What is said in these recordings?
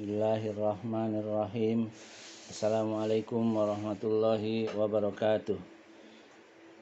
Bismillahirrahmanirrahim. Assalamualaikum warahmatullahi wabarakatuh.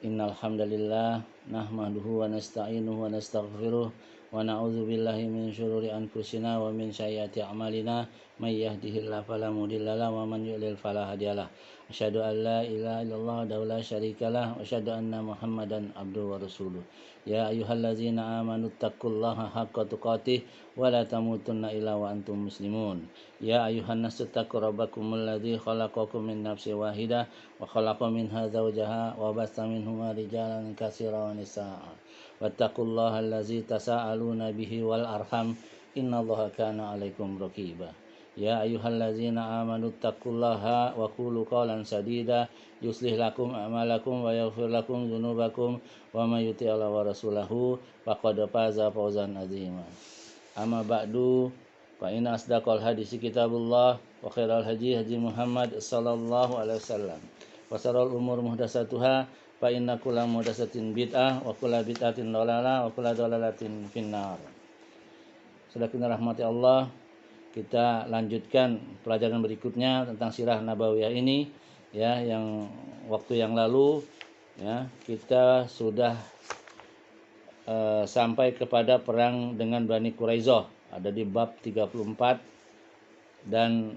Innal hamdalillah nahmaduhu wa nasta'inuhu wa nastaghfiruh wa na'udzu billahi min syururi anfusina wa min sayyiati a'malina may yahdihillahu fala mudhillalah wa man yudlil fala hadiyalah. Asyhadu an la ilaha illallah wa la syarikalah wa asyhadu anna Muhammadan abduhu wa rasuluh. Ya ayyuhallazina amanu taqullaha haqqa tuqatih wa la tamutunna illa wa antum muslimun. Ya ayyuhan nasu taqu rabbakumul ladzi khalaqakum min nafsin wahidah wa khalaqa minha zawjaha wa bassa minhuma rijalan katsiran wa nisaa'a. Wattaqullaha allazi tasaaluna bihi wal arham innallaha kana 'alaikum raqiba. Ya ayyuhallazina amanu taqullaha wa qulu qawlan sadida yuslih lakum a'malakum wa yaghfir lakum dzunubakum wa may yuti'illah wa rasulahu faqad faza fawzan 'azima. Amma ba'du fa inna asdaqal hadisi kitabullah wa khairal hadi Muhammad sallallahu alaihi wasallam. Wa syarrul umur muhdatsatuha fa inna kulla muhdatsatin bid'ah wa kulla bid'atin dhalalah wa kulla dhalalatin finnar. Saudara rahmati Allah, kita lanjutkan pelajaran berikutnya tentang sirah nabawiyah ini ya, yang waktu yang lalu ya kita sudah sampai kepada perang dengan Bani Quraisyah, ada di bab 34 dan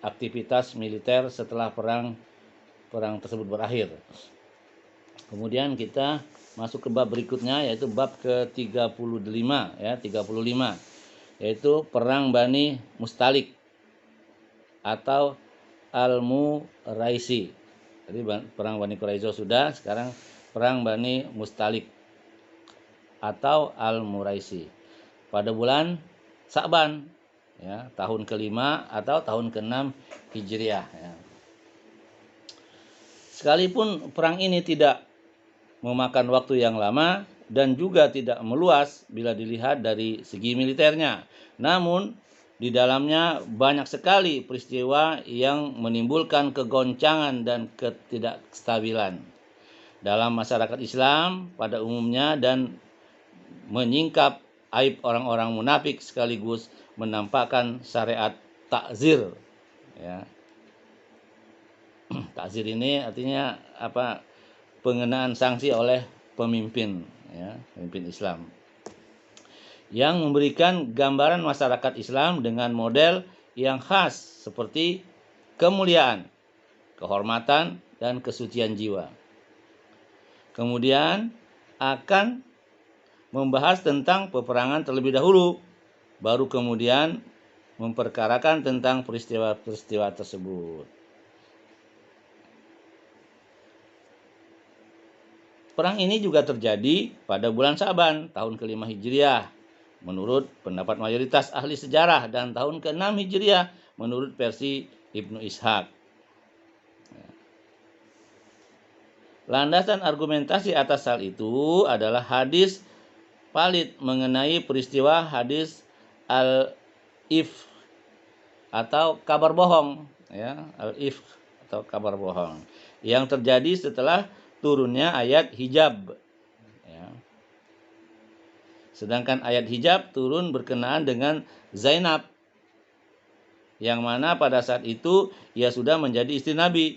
aktivitas militer setelah perang tersebut berakhir. Kemudian kita masuk ke bab berikutnya, yaitu bab ke-35 ya, 35, yaitu perang Bani Mustalik atau Al-Muraisi. Jadi perang Bani Quraisyah sudah, sekarang perang Bani Mustalik atau Al-Muraisi pada bulan Sa'ban ya, tahun kelima atau tahun ke-6 Hijriah ya. Sekalipun perang ini tidak memakan waktu yang lama dan juga tidak meluas bila dilihat dari segi militernya, namun di dalamnya banyak sekali peristiwa yang menimbulkan kegoncangan dan ketidakstabilan dalam masyarakat Islam pada umumnya dan menyingkap aib orang-orang munafik sekaligus menampakkan syariat takzir ya. Takzir ini artinya apa? Pengenaan sanksi oleh pemimpin ya, pemimpin Islam yang memberikan gambaran masyarakat Islam dengan model yang khas seperti kemuliaan, kehormatan, dan kesucian jiwa. Kemudian akan membahas tentang peperangan terlebih dahulu, baru kemudian memperkarakan tentang peristiwa-peristiwa tersebut. Perang ini juga terjadi pada bulan Sa'ban tahun ke-5 Hijriah menurut pendapat mayoritas ahli sejarah dan tahun ke-6 Hijriah menurut versi Ibnu Ishaq. Landasan argumentasi atas hal itu adalah hadis valid mengenai peristiwa hadis al-ifk atau kabar bohong ya, al-ifk atau kabar bohong yang terjadi setelah turunnya ayat hijab ya. Sedangkan ayat hijab turun berkenaan dengan Zainab, yang mana pada saat itu ia sudah menjadi istri Nabi,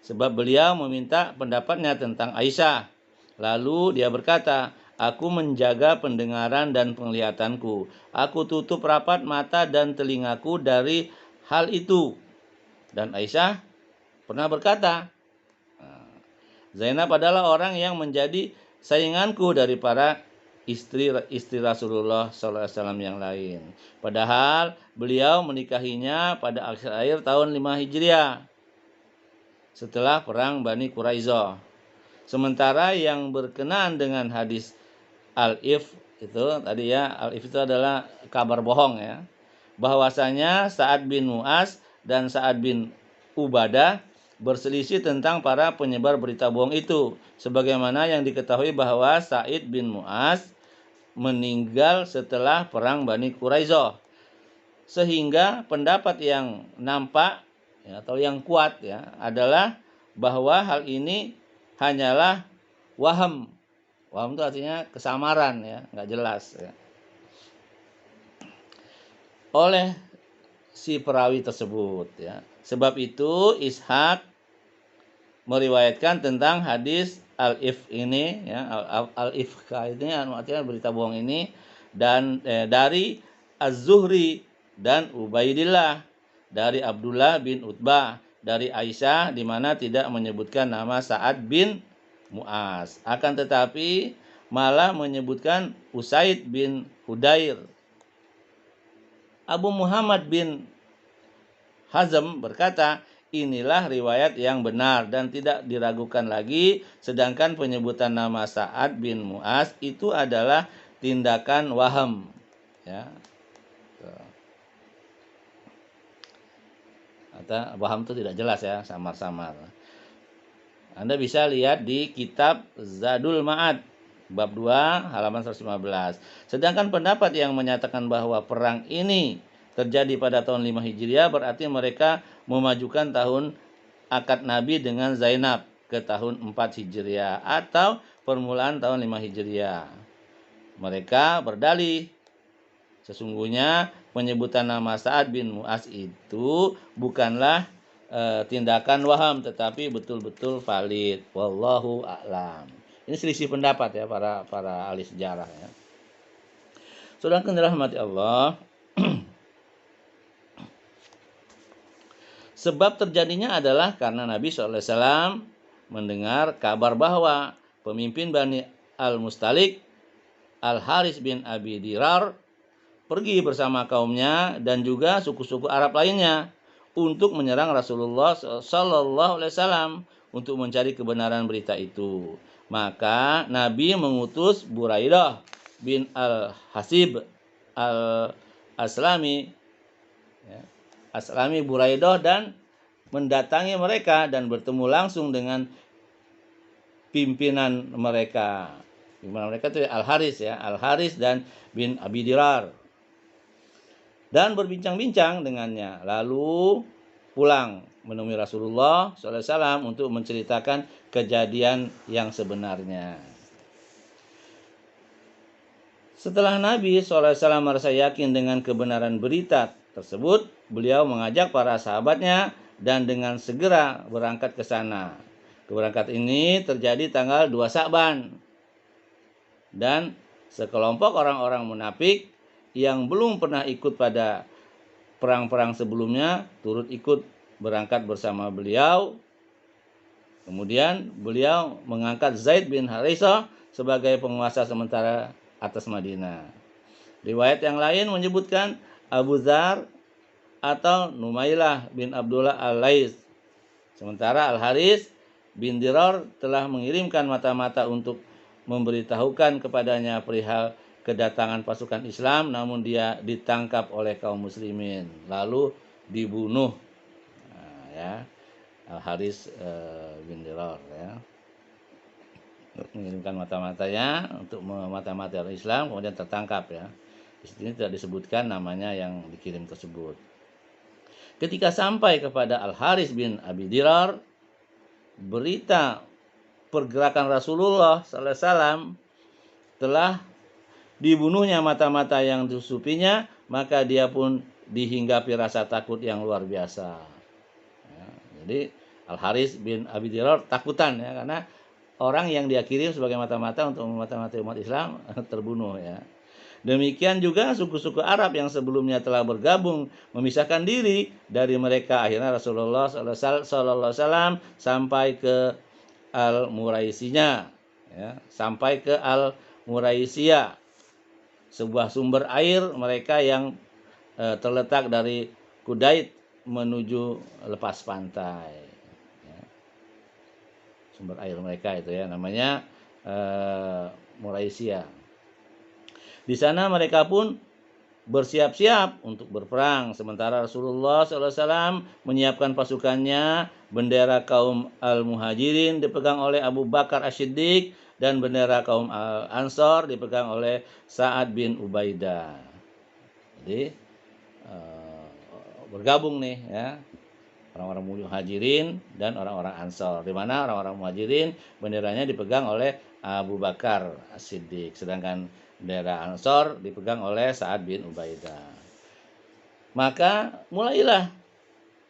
sebab beliau meminta pendapatnya tentang Aisyah. Lalu dia berkata, "Aku menjaga pendengaran dan penglihatanku. Aku tutup rapat mata dan telingaku dari hal itu." Dan Aisyah pernah berkata, Zainab adalah orang yang menjadi sainganku dari para istri Rasulullah SAW yang lain. Padahal beliau menikahinya pada akhir tahun 5 Hijriah setelah perang Bani Quraisyah. Sementara yang berkenaan dengan hadis al-if itu tadi ya, al-if itu adalah kabar bohong ya, bahwasanya Sa'ad bin Mu'az dan Sa'ad bin Ubadah berselisih tentang para penyebar berita bohong itu, sebagaimana yang diketahui bahwa Sa'id bin Mu'az meninggal setelah perang Bani Quraisyah, sehingga pendapat yang nampak ya, atau yang kuat ya adalah bahwa hal ini hanyalah waham. Waham itu artinya kesamaran ya, nggak jelas ya. Oleh si perawi tersebut ya. Sebab itu Ishaq meriwayatkan tentang hadis al-if ini ya, al-ifka ini artinya berita bohong ini dan dari Az-Zuhri dan Ubaidillah, dari Abdullah bin Utbah, dari Aisyah, di mana tidak menyebutkan nama Sa'ad bin Mu'az, akan tetapi malah menyebutkan Usaid bin Hudair. Abu Muhammad bin Hazm berkata, inilah riwayat yang benar dan tidak diragukan lagi, sedangkan penyebutan nama Sa'ad bin Mu'az itu adalah tindakan waham ya. Atau waham itu tidak jelas ya, samar-samar. Anda bisa lihat di kitab Zadul Ma'ad bab 2 halaman 115. Sedangkan pendapat yang menyatakan bahwa perang ini terjadi pada tahun 5 Hijriah berarti mereka memajukan tahun akad Nabi dengan Zainab ke tahun 4 Hijriah atau permulaan tahun 5 Hijriah. Mereka berdalih sesungguhnya penyebutan nama Sa'ad bin Mu'az itu bukanlah tindakan waham tetapi betul-betul valid. Wallahu a'lam. Ini selisih pendapat ya para ahli sejarah ya. Saudara yang dirahmati Allah, sebab terjadinya adalah karena Nabi SAW mendengar kabar bahwa pemimpin Bani Al-Mustalik, Al-Haris bin Abi Dirar, pergi bersama kaumnya dan juga suku-suku Arab lainnya untuk menyerang Rasulullah SAW untuk mencari kebenaran berita itu. Maka Nabi mengutus Buraidah bin Al-Hasib Al-Aslami Buraidah dan mendatangi mereka dan bertemu langsung dengan pimpinan mereka. Pimpinan mereka itu Al-Haris ya, Al-Haris dan bin Abi Dirar. Dan berbincang-bincang dengannya. Lalu pulang menemui Rasulullah SAW untuk menceritakan kejadian yang sebenarnya. Setelah Nabi SAW merasa yakin dengan kebenaran berita tersebut, beliau mengajak para sahabatnya dan dengan segera berangkat ke sana. Keberangkatan ini terjadi tanggal 2 Sa'ban. Dan sekelompok orang-orang munafik yang belum pernah ikut pada perang-perang sebelumnya turut ikut berangkat bersama beliau. Kemudian beliau mengangkat Zaid bin Harithah sebagai penguasa sementara atas Madinah. Riwayat yang lain menyebutkan Abu Dzar atau Numailah bin Abdullah Al-Lais. Sementara Al-Haris bin Dirar telah mengirimkan mata-mata untuk memberitahukan kepadanya perihal kedatangan pasukan Islam, namun dia ditangkap oleh kaum muslimin lalu dibunuh. Nah, ya, Al-Haris bin Dirar ya, mengirimkan mata-matanya untuk memata-mati orang Islam, kemudian tertangkap ya. Di sini tidak disebutkan namanya yang dikirim tersebut. Ketika sampai kepada Al-Haris bin Abi Dirar berita pergerakan Rasulullah SAW telah dibunuhnya mata-mata yang disusupinya, maka dia pun dihinggapi rasa takut yang luar biasa. Ya, jadi Al-Haris bin Abi Dirar takutan ya, karena orang yang dia kirim sebagai mata-mata untuk memata-matai umat Islam terbunuh ya. Demikian juga suku-suku Arab yang sebelumnya telah bergabung memisahkan diri dari mereka. Akhirnya Rasulullah SAW sampai ke Al-Muraisiyah ya, sampai ke Al-Muraisiyah, sebuah sumber air mereka yang terletak dari Kudait menuju lepas pantai ya. Sumber air mereka itu ya namanya Muraisiyah. Di sana mereka pun bersiap-siap untuk berperang. Sementara Rasulullah SAW menyiapkan pasukannya, bendera kaum Al-Muhajirin dipegang oleh Abu Bakar As-Siddiq dan bendera kaum Al-Ansor dipegang oleh Sa'ad bin Ubaidah. Jadi bergabung nih ya, orang-orang Muhajirin dan orang-orang Ansor. Di mana orang-orang Muhajirin benderanya dipegang oleh Abu Bakar As-Siddiq, sedangkan bendera Ansor dipegang oleh Sa'ad bin Ubaidah. Maka mulailah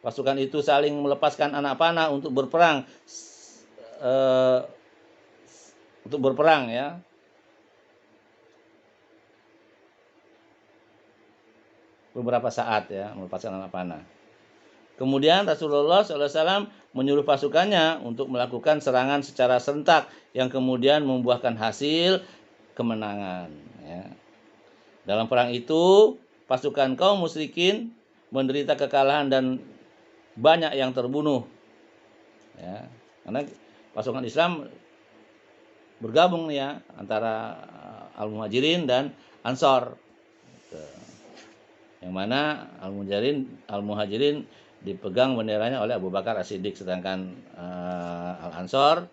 pasukan itu saling melepaskan anak panah untuk berperang, ya. Beberapa saat ya, melepaskan anak panah. Kemudian Rasulullah SAW menyuruh pasukannya untuk melakukan serangan secara serentak yang kemudian membuahkan hasil kemenangan. Ya. Dalam perang itu, pasukan kaum musyrikin menderita kekalahan dan banyak yang terbunuh. Ya. Karena pasukan Islam bergabung ya antara Al-Muhajirin dan Ansor. Yang mana Al-Muhajirin dipegang benderanya oleh Abu Bakar As-Siddiq, sedangkan Al-Ansor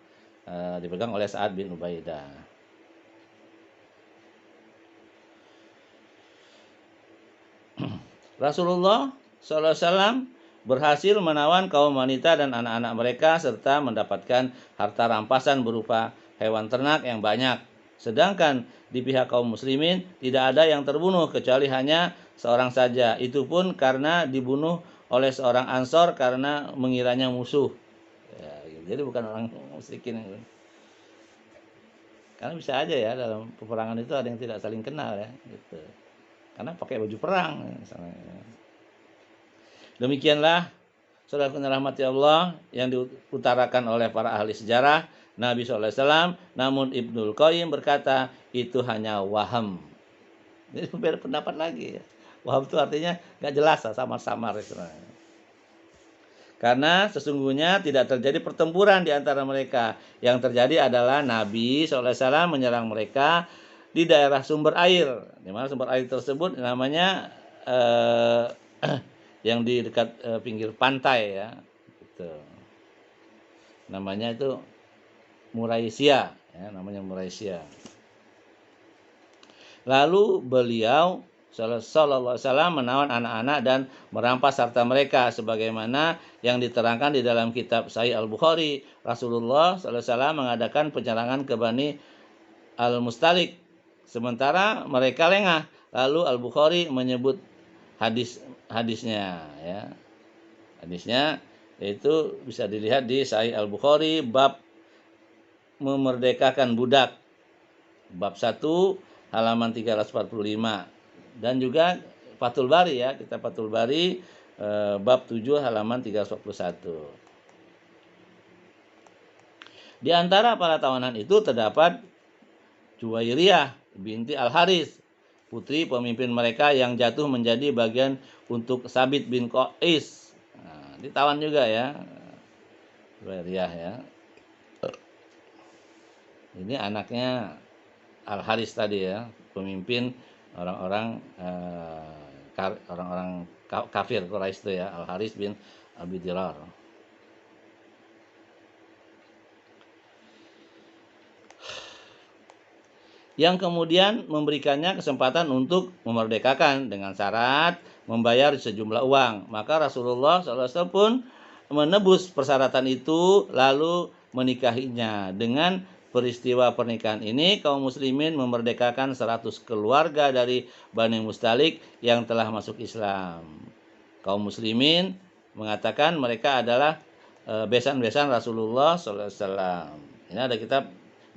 dipegang oleh Sa'ad bin Ubaidah. Rasulullah SAW berhasil menawan kaum wanita dan anak-anak mereka serta mendapatkan harta rampasan berupa hewan ternak yang banyak. Sedangkan di pihak kaum muslimin tidak ada yang terbunuh kecuali hanya seorang saja. Itu pun karena dibunuh oleh seorang Ansor karena mengiranya musuh. Ya, jadi bukan orang musyrikin. Karena bisa aja ya dalam peperangan itu ada yang tidak saling kenal ya, gitu. Karena pakai baju perang misalnya. Demikianlah saudara rahmati Allah yang diutarakan oleh para ahli sejarah Nabi SAW. Namun Ibnul Qayyim berkata itu hanya waham. Jadi beda pendapat lagi ya. Waham itu artinya nggak jelas, samar-samar. Karena sesungguhnya tidak terjadi pertempuran di antara mereka. Yang terjadi adalah Nabi SAW menyerang mereka di daerah sumber air. Di mana sumber air tersebut namanya yang di dekat pinggir pantai ya. Gitu. Namanya itu Muraisia, ya, namanya Muraisia. Lalu beliau Sallallahu Alaihi Wasallam menawan anak-anak dan merampas harta mereka sebagaimana yang diterangkan di dalam kitab Sahih Al-Bukhari. Rasulullah Sallallahu Alaihi Wasallam mengadakan penyerangan ke Bani Al-Mustalik sementara mereka lengah. Lalu Al-Bukhari menyebut hadisnya ya. Hadisnya itu bisa dilihat di Sahih Al-Bukhari bab memerdekakan budak. Bab 1 halaman 345. Dan juga Fathul Bari ya, kitab Fathul Bari bab 7 halaman 341. Di antara para tawanan itu terdapat Juwairiyah binti Al-Haris, putri pemimpin mereka yang jatuh menjadi bagian untuk Sabit bin Qais. Nah, ditawan juga ya. Juwairiyah ya. Ini anaknya Al-Haris tadi ya, pemimpin orang-orang kafir Quraisy itu ya, Al-Haris bin Abi Dirar. Yang kemudian memberikannya kesempatan untuk memerdekakan dengan syarat membayar sejumlah uang. Maka Rasulullah SAW pun menebus persyaratan itu lalu menikahinya. Dengan peristiwa pernikahan ini kaum muslimin memerdekakan 100 keluarga dari Bani Mustalik yang telah masuk Islam. Kaum muslimin mengatakan mereka adalah besan-besan Rasulullah SAW. Ini ada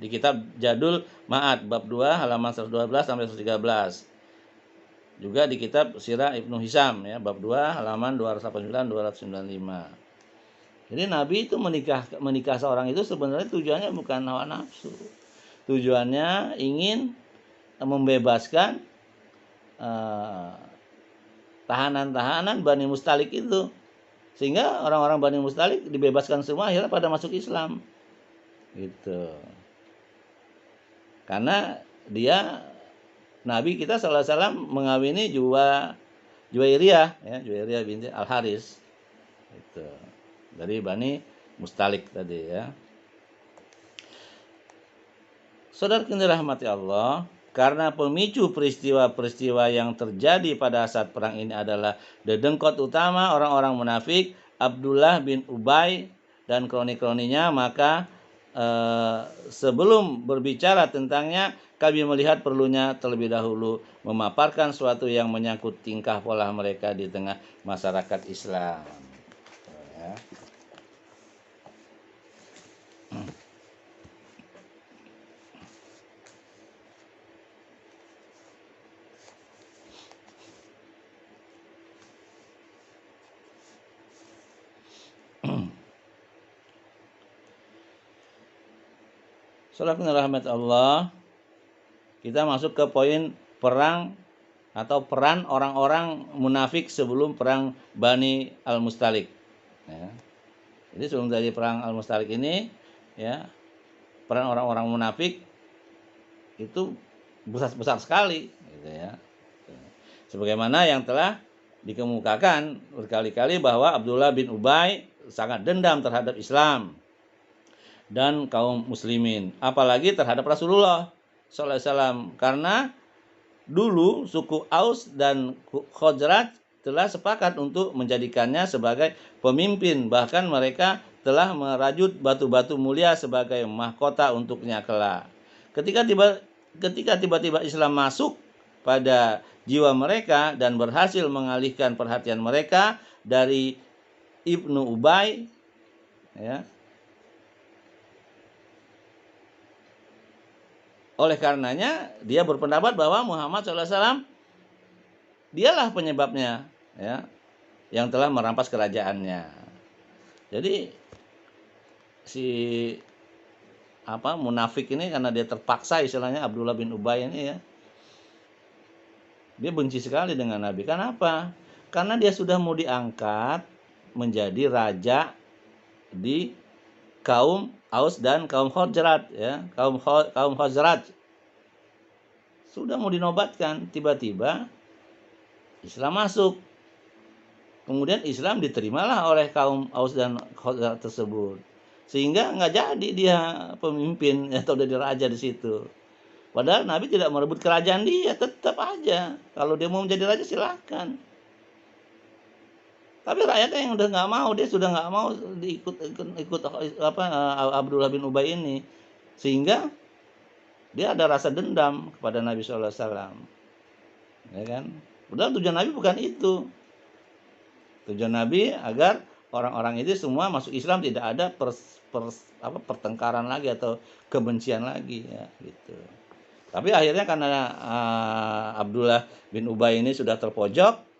di kitab Jadul Ma'ad bab 2 halaman 112 sampai 113. Juga di kitab Sirah Ibnu Hisam ya bab 2 halaman 289 295. Jadi Nabi itu menikah seorang itu sebenarnya tujuannya bukan hawa nafsu. Tujuannya ingin membebaskan tahanan-tahanan Bani Mustalik itu. Sehingga orang-orang Bani Mustalik dibebaskan semua akhirnya pada masuk Islam. Gitu. Karena dia Nabi kita sallallahu alaihi wasallam mengawini Juwairiyah ya, Juwairiyah binti Al-Haris. Gitu. Dari Bani Mustalik tadi ya. Saudara yang dirahmati Allah, karena pemicu peristiwa-peristiwa yang terjadi pada saat perang ini adalah dedengkot utama orang-orang munafik Abdullah bin Ubay dan kroni-kroninya, maka sebelum berbicara tentangnya kami melihat perlunya terlebih dahulu memaparkan suatu yang menyangkut tingkah pola mereka di tengah masyarakat Islam. Ya. Saudara rahmat Allah, kita masuk ke poin perang atau peran orang-orang munafik sebelum perang Bani Al-Mustalik. Ya. Jadi sebelum dari perang Al-Mustalik ini, ya, peran orang-orang munafik itu besar sekali, gitu ya. Sebagaimana yang telah dikemukakan berkali-kali bahwa Abdullah bin Ubay sangat dendam terhadap Islam dan kaum muslimin, apalagi terhadap Rasulullah SAW, karena dulu suku Aus dan Khazraj telah sepakat untuk menjadikannya sebagai pemimpin, bahkan mereka telah merajut batu-batu mulia sebagai mahkota untuknya kelak. Ketika tiba-tiba Islam masuk pada jiwa mereka dan berhasil mengalihkan perhatian mereka dari Ibnu Ubay, ya, oleh karenanya dia berpendapat bahwa Muhammad SAW dialah penyebabnya, ya, yang telah merampas kerajaannya. Jadi si munafik ini karena dia terpaksa, istilahnya Abdullah bin Ubay ini, ya, dia benci sekali dengan Nabi. Kenapa? Karena dia sudah mau diangkat menjadi raja di kaum Aus dan kaum Khazraj, ya, kaum Khazraj. Sudah mau dinobatkan, tiba-tiba Islam masuk. Kemudian Islam diterimalah oleh kaum Aus dan Khazraj tersebut. Sehingga nggak jadi dia pemimpin atau jadi raja di situ. Padahal Nabi tidak merebut kerajaan dia, tetap aja. Kalau dia mau menjadi raja silahkan. Tapi rakyatnya yang udah nggak mau, dia sudah nggak mau ikut Abdullah bin Ubay ini, sehingga dia ada rasa dendam kepada Nabi SAW, ya kan? Padahal tujuan Nabi bukan itu. Tujuan Nabi agar orang-orang itu semua masuk Islam, tidak ada pertengkaran lagi atau kebencian lagi, ya, gitu. Tapi akhirnya karena Abdullah bin Ubay ini sudah terpojok,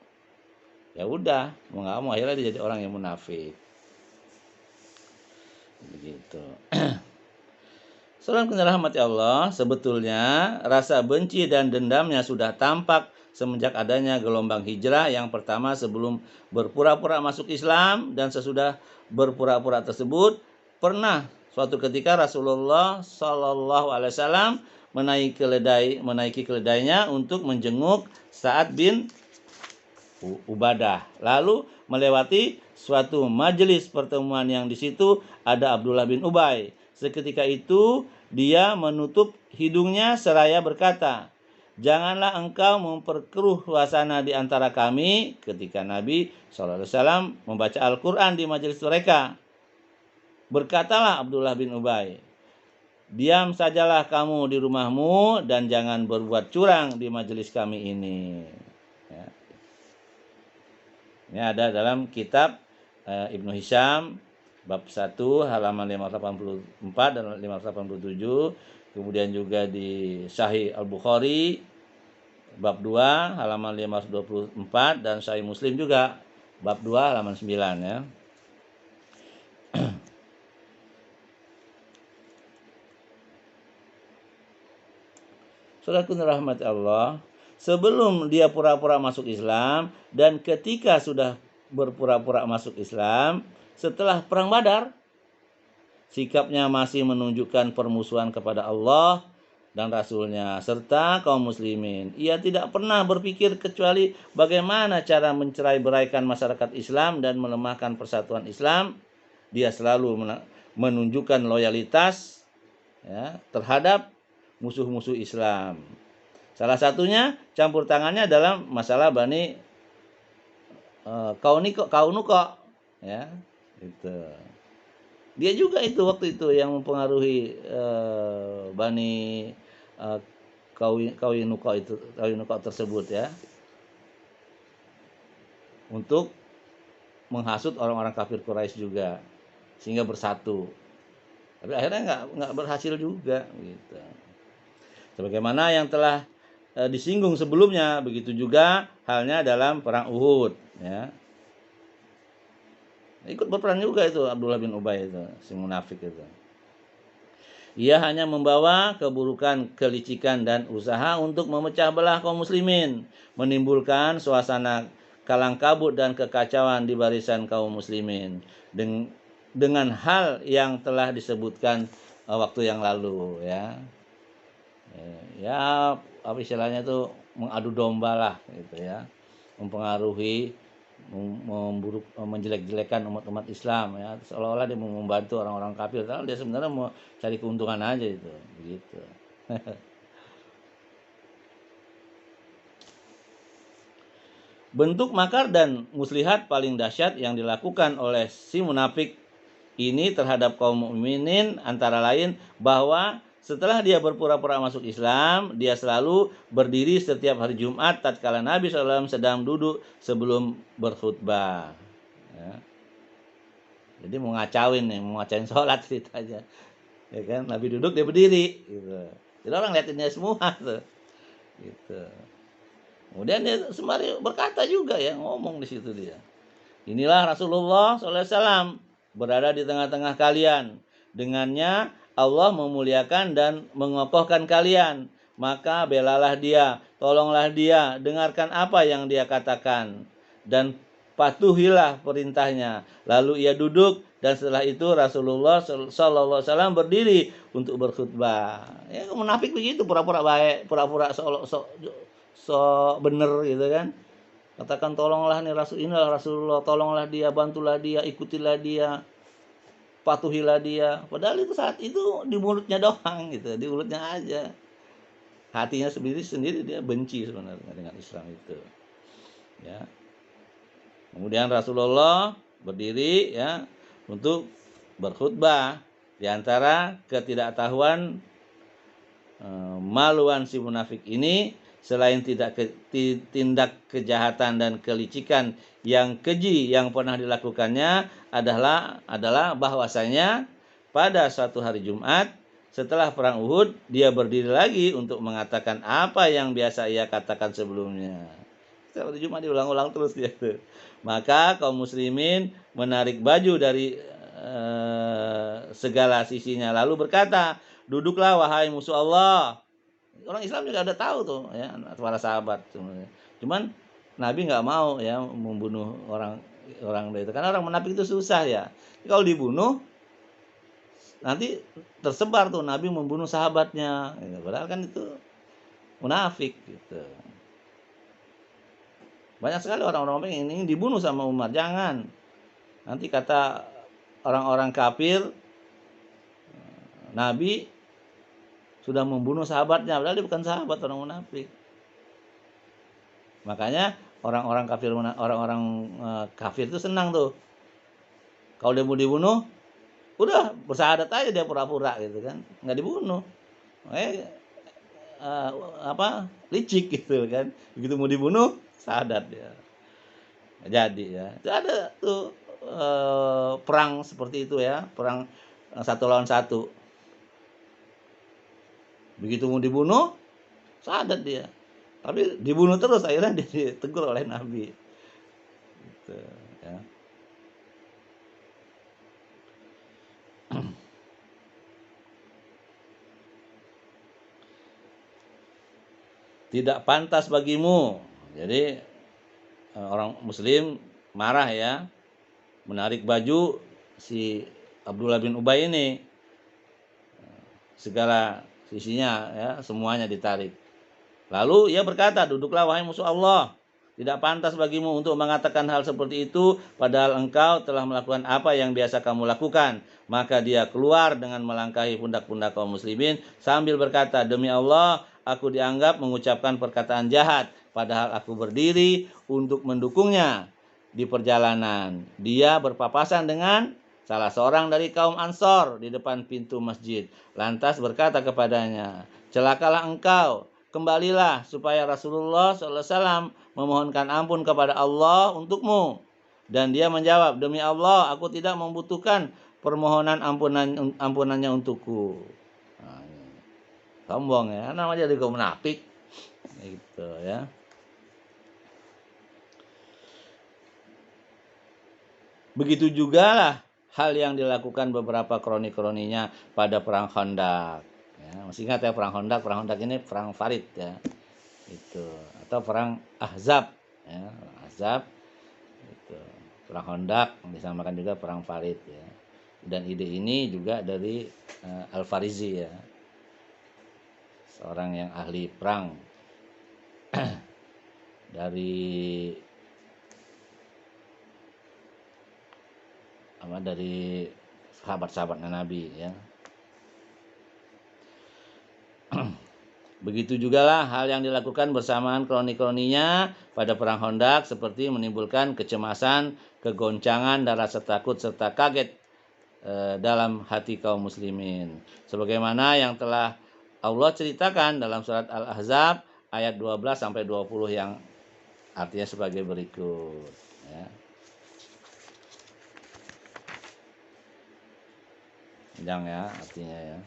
ya udah, mau nggak mau akhirnya dia jadi orang yang munafik. Begitu. Saudara yang dirahmati Allah, sebetulnya rasa benci dan dendamnya sudah tampak semenjak adanya gelombang hijrah yang pertama sebelum berpura-pura masuk Islam, dan sesudah berpura-pura tersebut pernah suatu ketika Rasulullah Shallallahu Alaihi Wasallam menaiki keledainya untuk menjenguk Sa'ad bin Ubadah, lalu melewati suatu majelis pertemuan yang di situ ada Abdullah bin Ubay. Seketika itu dia menutup hidungnya seraya berkata, "Janganlah engkau memperkeruh suasana di antara kami." Ketika Nabi SAW membaca Al-Quran di majelis mereka, berkatalah Abdullah bin Ubay, "Diam sajalah kamu di rumahmu dan jangan berbuat curang di majelis kami ini." Ya. Ini ada dalam kitab Ibnu Hisham bab 1 halaman 584 dan 587. Kemudian juga di Sahih Al-Bukhari bab 2 halaman 524 dan Sahih Muslim juga bab 2 halaman 9, ya. Saudaraku rahmat Allah, sebelum dia pura-pura masuk Islam dan ketika sudah berpura-pura masuk Islam, setelah perang Badar, sikapnya masih menunjukkan permusuhan kepada Allah dan Rasulnya serta kaum muslimin. Ia tidak pernah berpikir kecuali bagaimana cara mencerai-beraikan masyarakat Islam dan melemahkan persatuan Islam. Dia selalu menunjukkan loyalitas, ya, terhadap musuh-musuh Islam. Salah satunya campur tangannya dalam masalah Bani Kaunuko, ya, itu. Dia juga itu waktu itu yang mempengaruhi Bani Qainuqa tersebut ya, untuk menghasut orang-orang kafir Quraisy juga sehingga bersatu. Tapi akhirnya nggak berhasil juga gitu. Sebagaimana yang telah disinggung sebelumnya, begitu juga halnya dalam perang Uhud ya. Ikut berperan juga itu Abdullah bin Ubay itu, si munafik itu. Ia hanya membawa keburukan, kelicikan dan usaha untuk memecah belah kaum muslimin, menimbulkan suasana kalang kabut dan kekacauan di barisan kaum muslimin dengan hal yang telah disebutkan waktu yang lalu ya. Ya, apa istilahnya itu mengadu domba lah gitu ya. Mempengaruhi, menjelek-jelekan umat-umat Islam ya, seolah-olah dia mau membantu orang-orang kafir, padahal dia sebenarnya mau cari keuntungan aja itu begitu. Bentuk makar dan muslihat paling dahsyat yang dilakukan oleh si munafik ini terhadap kaum mukminin antara lain bahwa setelah dia berpura-pura masuk Islam, dia selalu berdiri setiap hari Jumat tatkala Nabi SAW sedang duduk sebelum berkhutbah. Ya. Jadi mau ngacauin sholat ceritanya. Ya kan, Nabi duduk dia berdiri. Gitu. Jadi orang liatinnya semua tuh. Gitu. Kemudian dia sembari berkata juga ya, ngomong di situ dia. Inilah Rasulullah SAW berada di tengah-tengah kalian. Dengannya Allah memuliakan dan mengokohkan kalian. Maka belalah dia, tolonglah dia, dengarkan apa yang dia katakan. Dan patuhilah perintahnya. Lalu ia duduk dan setelah itu Rasulullah SAW berdiri untuk berkhutbah. Ya munafik begitu, pura-pura baik, pura-pura so bener gitu kan. Katakan tolonglah nih Rasulullah, tolonglah dia, bantulah dia, ikutilah dia, patuhilah dia. Padahal itu saat itu di mulutnya doang gitu, di mulutnya aja. Hatinya sendiri dia benci sebenarnya dengan Islam itu. Ya. Kemudian Rasulullah berdiri ya untuk berkhutbah. Di antara ketidaktahuan maluan si munafik ini, selain tindak kejahatan dan kelicikan yang keji yang pernah dilakukannya adalah bahwasanya pada suatu hari Jumat setelah perang Uhud dia berdiri lagi untuk mengatakan apa yang biasa ia katakan sebelumnya. Setiap hari Jumat diulang-ulang terus dia tuh. Maka kaum muslimin menarik baju dari segala sisinya lalu berkata, "Duduklah wahai musuh Allah." Orang Islam juga udah tahu tuh ya, para sahabat sebenarnya. Cuman Nabi nggak mau ya membunuh orang itu karena orang munafik itu susah ya. Kalau dibunuh nanti tersebar tuh Nabi membunuh sahabatnya. Ya, padahal kan itu munafik gitu. Banyak sekali orang-orang yang ingin dibunuh sama Umar. Jangan. Nanti kata orang-orang kafir, Nabi sudah membunuh sahabatnya, padahal dia bukan sahabat, orang munafik. Makanya orang-orang kafir itu senang tuh. Kalau dia mau dibunuh, udah bersahadat aja dia pura-pura gitu kan, nggak dibunuh. Licik gitu kan. Begitu mau dibunuh, sahadat dia. Jadi ya, itu ada tuh perang seperti itu ya, perang 1 lawan 1. Begitu mau dibunuh, sahadat dia. Tapi dibunuh terus, akhirnya dia ditegur oleh Nabi. Gitu, ya. Tidak pantas bagimu. Jadi orang Muslim marah ya, menarik baju si Abdullah bin Ubay ini. Segala sisinya ya, semuanya ditarik. Lalu ia berkata, "Duduklah wahai musuh Allah. Tidak pantas bagimu untuk mengatakan hal seperti itu, padahal engkau telah melakukan apa yang biasa kamu lakukan." Maka dia keluar dengan melangkahi pundak-pundak kaum muslimin sambil berkata, "Demi Allah, aku dianggap mengucapkan perkataan jahat, padahal aku berdiri untuk mendukungnya di perjalanan." Dia berpapasan dengan salah seorang dari kaum Ansor di depan pintu masjid. Lantas berkata kepadanya, "Celakalah engkau, kembalilah supaya Rasulullah SAW memohonkan ampun kepada Allah untukmu. Dan dia menjawab, demi Allah, aku tidak membutuhkan permohonan ampunannya untukku. Nah, sombong ya, namanya jadi kaum munafik. Gitu ya. Begitu juga lah hal yang dilakukan beberapa kroni-kroninya pada perang Khandaq. Ya, masih ingat ya perang Khandaq? Perang Khandaq ini perang Farid ya. Itu atau perang Ahzab ya, Ahzab itu. Perang Khandaq disamakan juga perang Farid ya. Dan ide ini juga dari Al-Farizi ya. Seorang yang ahli perang dari sahabat-sahabat Nabi ya. Begitu juga lah hal yang dilakukan bersamaan kroni-kroninya pada perang Khandaq seperti menimbulkan kecemasan, kegoncangan, dan rasa takut serta kaget dalam hati kaum muslimin. Sebagaimana yang telah Allah ceritakan dalam surat Al-Ahzab ayat 12 sampai 20 yang artinya sebagai berikut ya. Panjang ya artinya ya.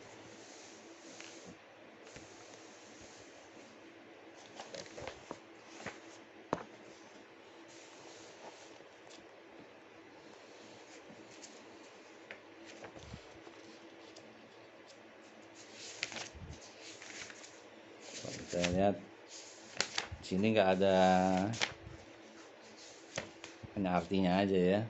Kita lihat sini nggak ada, hanya artinya aja ya.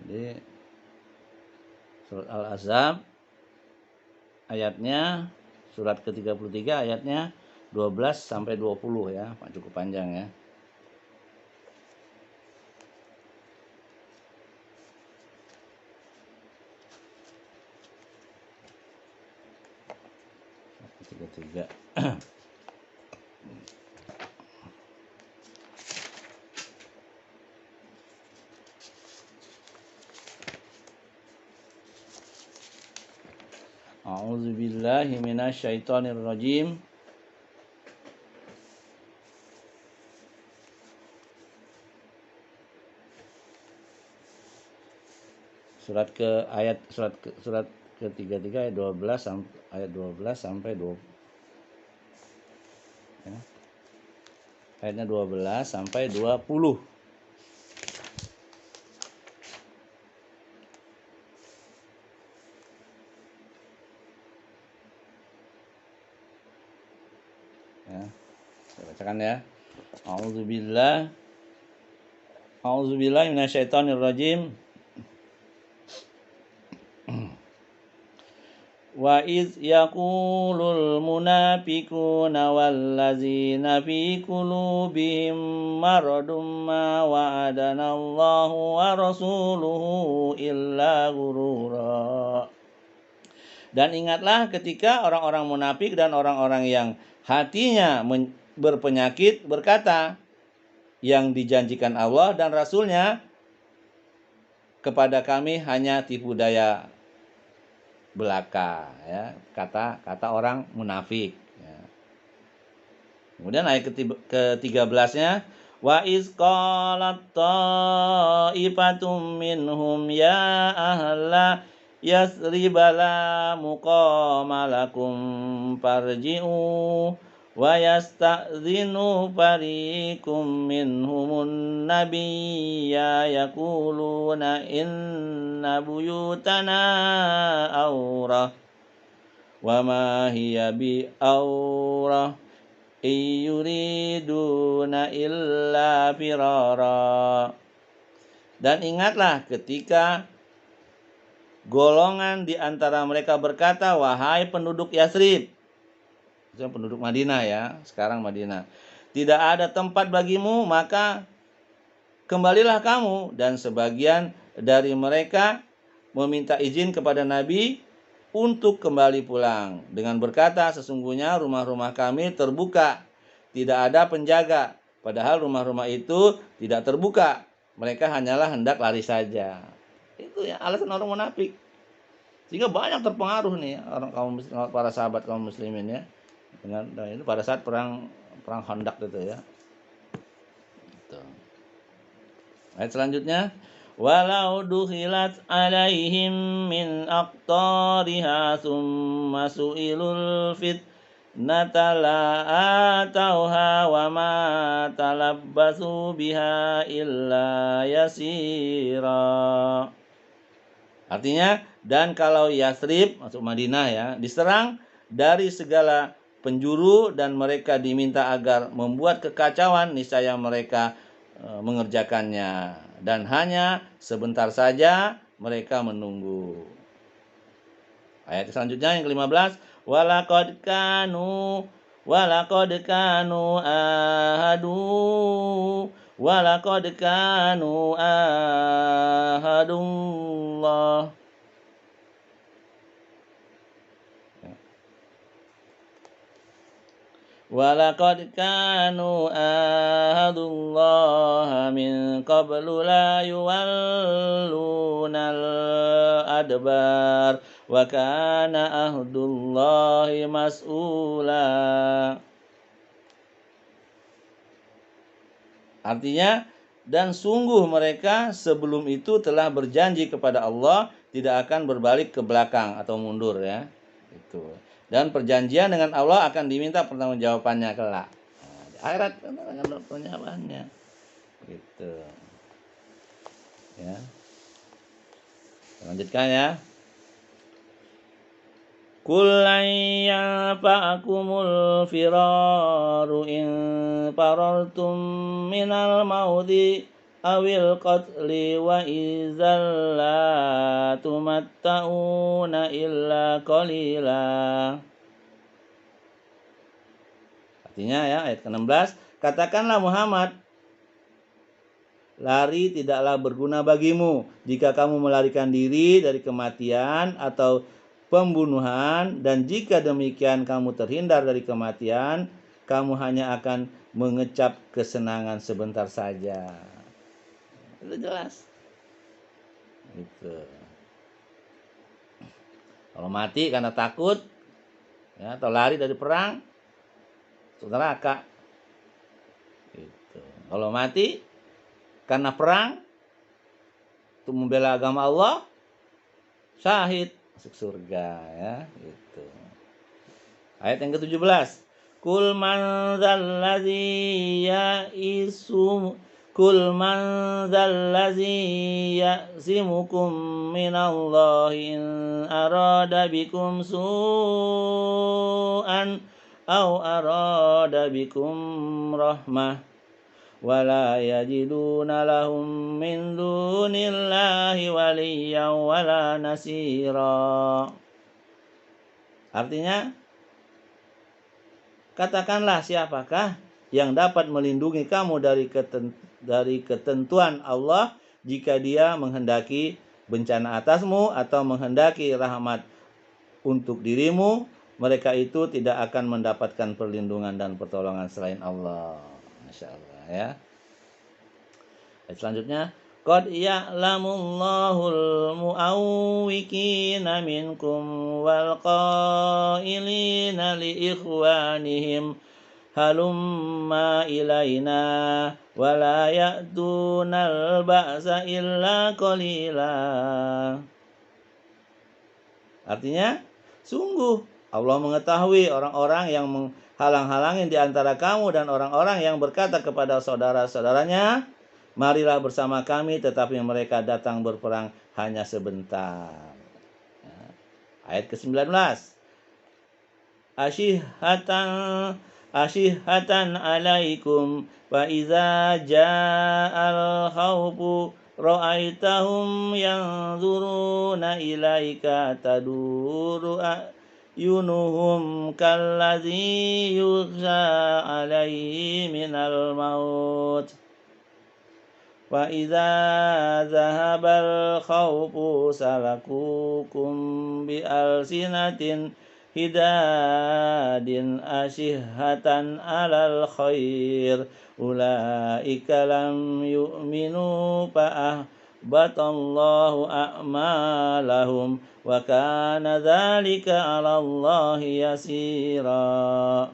Jadi surat Al-Ahzab ayatnya, surat ke-33 ayatnya 12 sampai 20 ya, cukup panjang ya. Tiga. A'udzubillahi minasyaitonirrajim. Surat ke-33 ayat 12 sampai 20. Ya. Ayatnya 12 sampai 20. Ya. Saya bacakan ya. A'udzubillahi minasyaitonirrajim. Wa iz yaqulul munafiquna wallazina fi qulubihim maradum ma wa'adana Allahu wa rasuluhu illa ghurura. Dan ingatlah ketika orang-orang munafik dan orang-orang yang hatinya berpenyakit berkata, yang dijanjikan Allah dan Rasul-Nya kepada kami hanya tipu daya belaka, ya, kata orang munafik, ya. Kemudian ayat ke-13-nya, wa iz qalat ta'ifatum minhum ya ahla yasriba la muqama lakum farji'u wa yasta'zinu fariqum minhumun nabiyya yaquluna inna buyutana awrah wa ma hiya bi awrah yuriduna illa firara. Dan ingatlah ketika golongan di antara mereka berkata, wahai penduduk Yasrib, penduduk Madinah ya, sekarang Madinah, tidak ada tempat bagimu, maka kembalilah kamu. Dan sebagian dari mereka meminta izin kepada Nabi untuk kembali pulang dengan berkata, sesungguhnya rumah-rumah kami terbuka, tidak ada penjaga. Padahal rumah-rumah itu tidak terbuka, mereka hanyalah hendak lari saja. Itu ya alasan orang munafik. Sehingga banyak terpengaruh nih orang para sahabat kaum muslimin ya, dengan itu pada saat perang Khandaq itu ya. Itu. Ayat selanjutnya, walau dukhilat alaihim min aqtariha thumma su'ilul fitnata la atauha wa ma talabbasu biha illa yasira. Artinya, dan kalau Yasrib, masuk Madinah ya, diserang dari segala penjuru dan mereka diminta agar membuat kekacauan, niscaya mereka mengerjakannya, dan hanya sebentar saja mereka menunggu. Ayat selanjutnya yang ke-15, walaqad kanu ahadullah. Walaqad kanu ahadullah min qablu la yuwallunal adbar wa kana ahdullahi mas'ula. Artinya, dan sungguh mereka sebelum itu telah berjanji kepada Allah tidak akan berbalik ke belakang atau mundur ya. Itu. Dan perjanjian dengan Allah akan diminta pertanggungjawabannya kelak. Nah, di akhirat akan pertanggungjawabannya. Gitu. Ya. Lanjutkan ya. Kullan yanfa'akumul firaru in farartum minal mauti awil qatli wa idzal la tumatta'una illa qalila. Artinya ya, ayat ke-16, katakanlah Muhammad, lari tidaklah berguna bagimu jika kamu melarikan diri dari kematian atau pembunuhan, dan jika demikian kamu terhindar dari kematian, kamu hanya akan mengecap kesenangan sebentar saja. Itu jelas. Gitu. Kalau mati karena takut ya, atau lari dari perang, neraka. Gitu. Kalau mati karena perang untuk membela agama Allah, syahid, masuk surga ya, gitu. Ayat yang ke-17. Kul man zallazi ya'simukum minallahi in arada bikum su'an aw arada bikum rahmah wala yajiduna lahum min dunillahi waliyyan wala nasira. Artinya, katakanlah siapakah yang dapat melindungi kamu dari ketentuan Allah jika dia menghendaki bencana atasmu atau menghendaki rahmat untuk dirimu, mereka itu tidak akan mendapatkan perlindungan dan pertolongan selain Allah. Masya Allah ya. Ayat selanjutnya, qad ya'lamullahul mu'awwiqina minkum wal qailina li ikhwanihim halumma ilaina wala ya'tunal ba'sa illa qalila. Artinya, sungguh Allah mengetahui orang-orang yang menghalang-halangi di antara kamu dan orang-orang yang berkata kepada saudara-saudaranya, marilah bersama kami, tetapi mereka datang berperang hanya sebentar. Ayat ke-19. Asyihatan alaikum wa iza ja'al khawfu ra'aitahum yanzuruna ilaika taduru ayunuhum kalladzi yughsha alaihi minal maut wa idza zahabal khawfu salakukum bi alsinatin hidadin asyihatan alal khair ulaika lam yu'minu fa'ahbatallahu a'malahum wa kana dzalika 'alallahi yasira.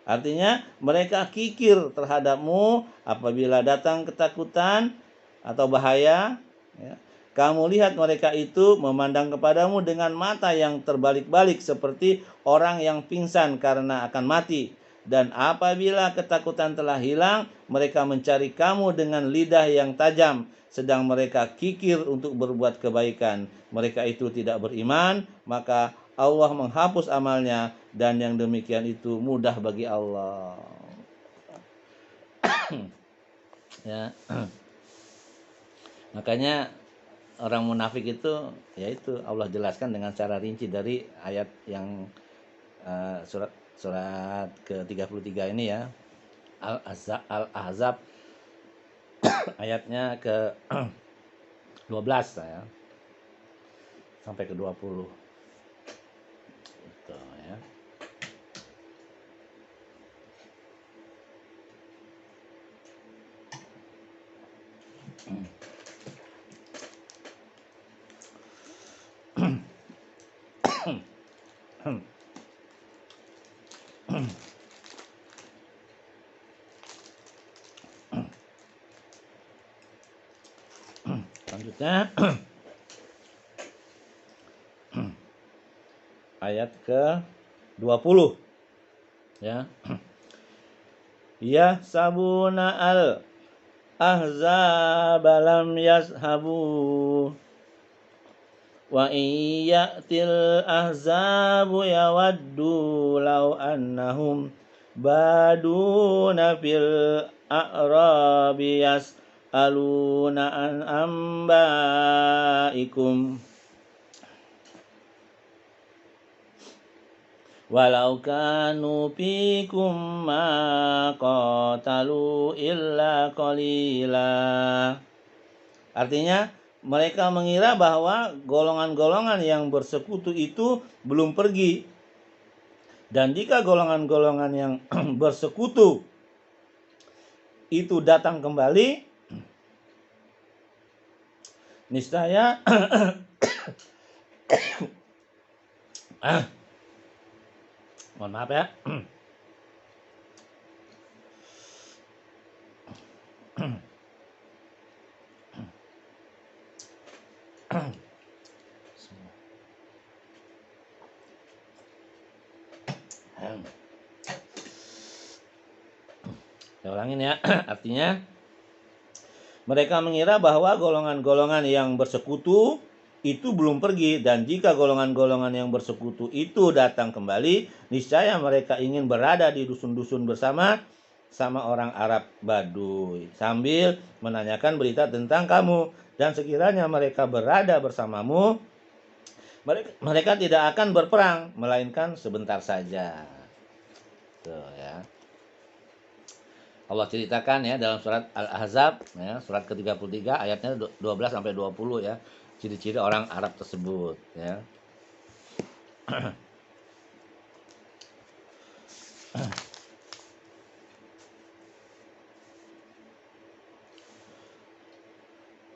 Artinya mereka kikir terhadapmu apabila datang ketakutan atau bahaya, ya. Kamu lihat mereka itu memandang kepadamu dengan mata yang terbalik-balik seperti orang yang pingsan karena akan mati. Dan apabila ketakutan telah hilang, mereka mencari kamu dengan lidah yang tajam, sedang mereka kikir untuk berbuat kebaikan. Mereka itu tidak beriman, maka Allah menghapus amalnya, dan yang demikian itu mudah bagi Allah. Ya. Makanya orang munafik itu, yaitu Allah jelaskan dengan cara rinci dari ayat yang surat ke-33 ini ya. Al-Ahzab ayatnya ke-12 ya. Sampai ke-20. Gitu ya. Selanjutnya ayat ke-20 ya. Ya sabuna al ahzab lam yashabu wa iyyatil ahzabu yawaddu law annahum baduna fil a'rabi yas'aluna an ambaikum walau kanu fikum ma qatalu illa qalila. Artinya mereka mengira bahwa golongan-golongan yang bersekutu itu belum pergi. Dan jika golongan-golongan yang bersekutu itu datang kembali, niscaya mohon maaf ya. Saya ulangin ya. Artinya mereka mengira bahwa golongan-golongan yang bersekutu itu belum pergi, dan jika golongan-golongan yang bersekutu itu datang kembali, niscaya mereka ingin berada di dusun-dusun bersama orang Arab Baduy sambil menanyakan berita tentang kamu, dan sekiranya mereka berada bersamamu, mereka tidak akan berperang melainkan sebentar saja. Tuh ya. Allah ceritakan ya dalam surat Al-Ahzab ya, surat ke-33 ayatnya 12 sampai 20 ya. Ciri-ciri orang Arab tersebut ya.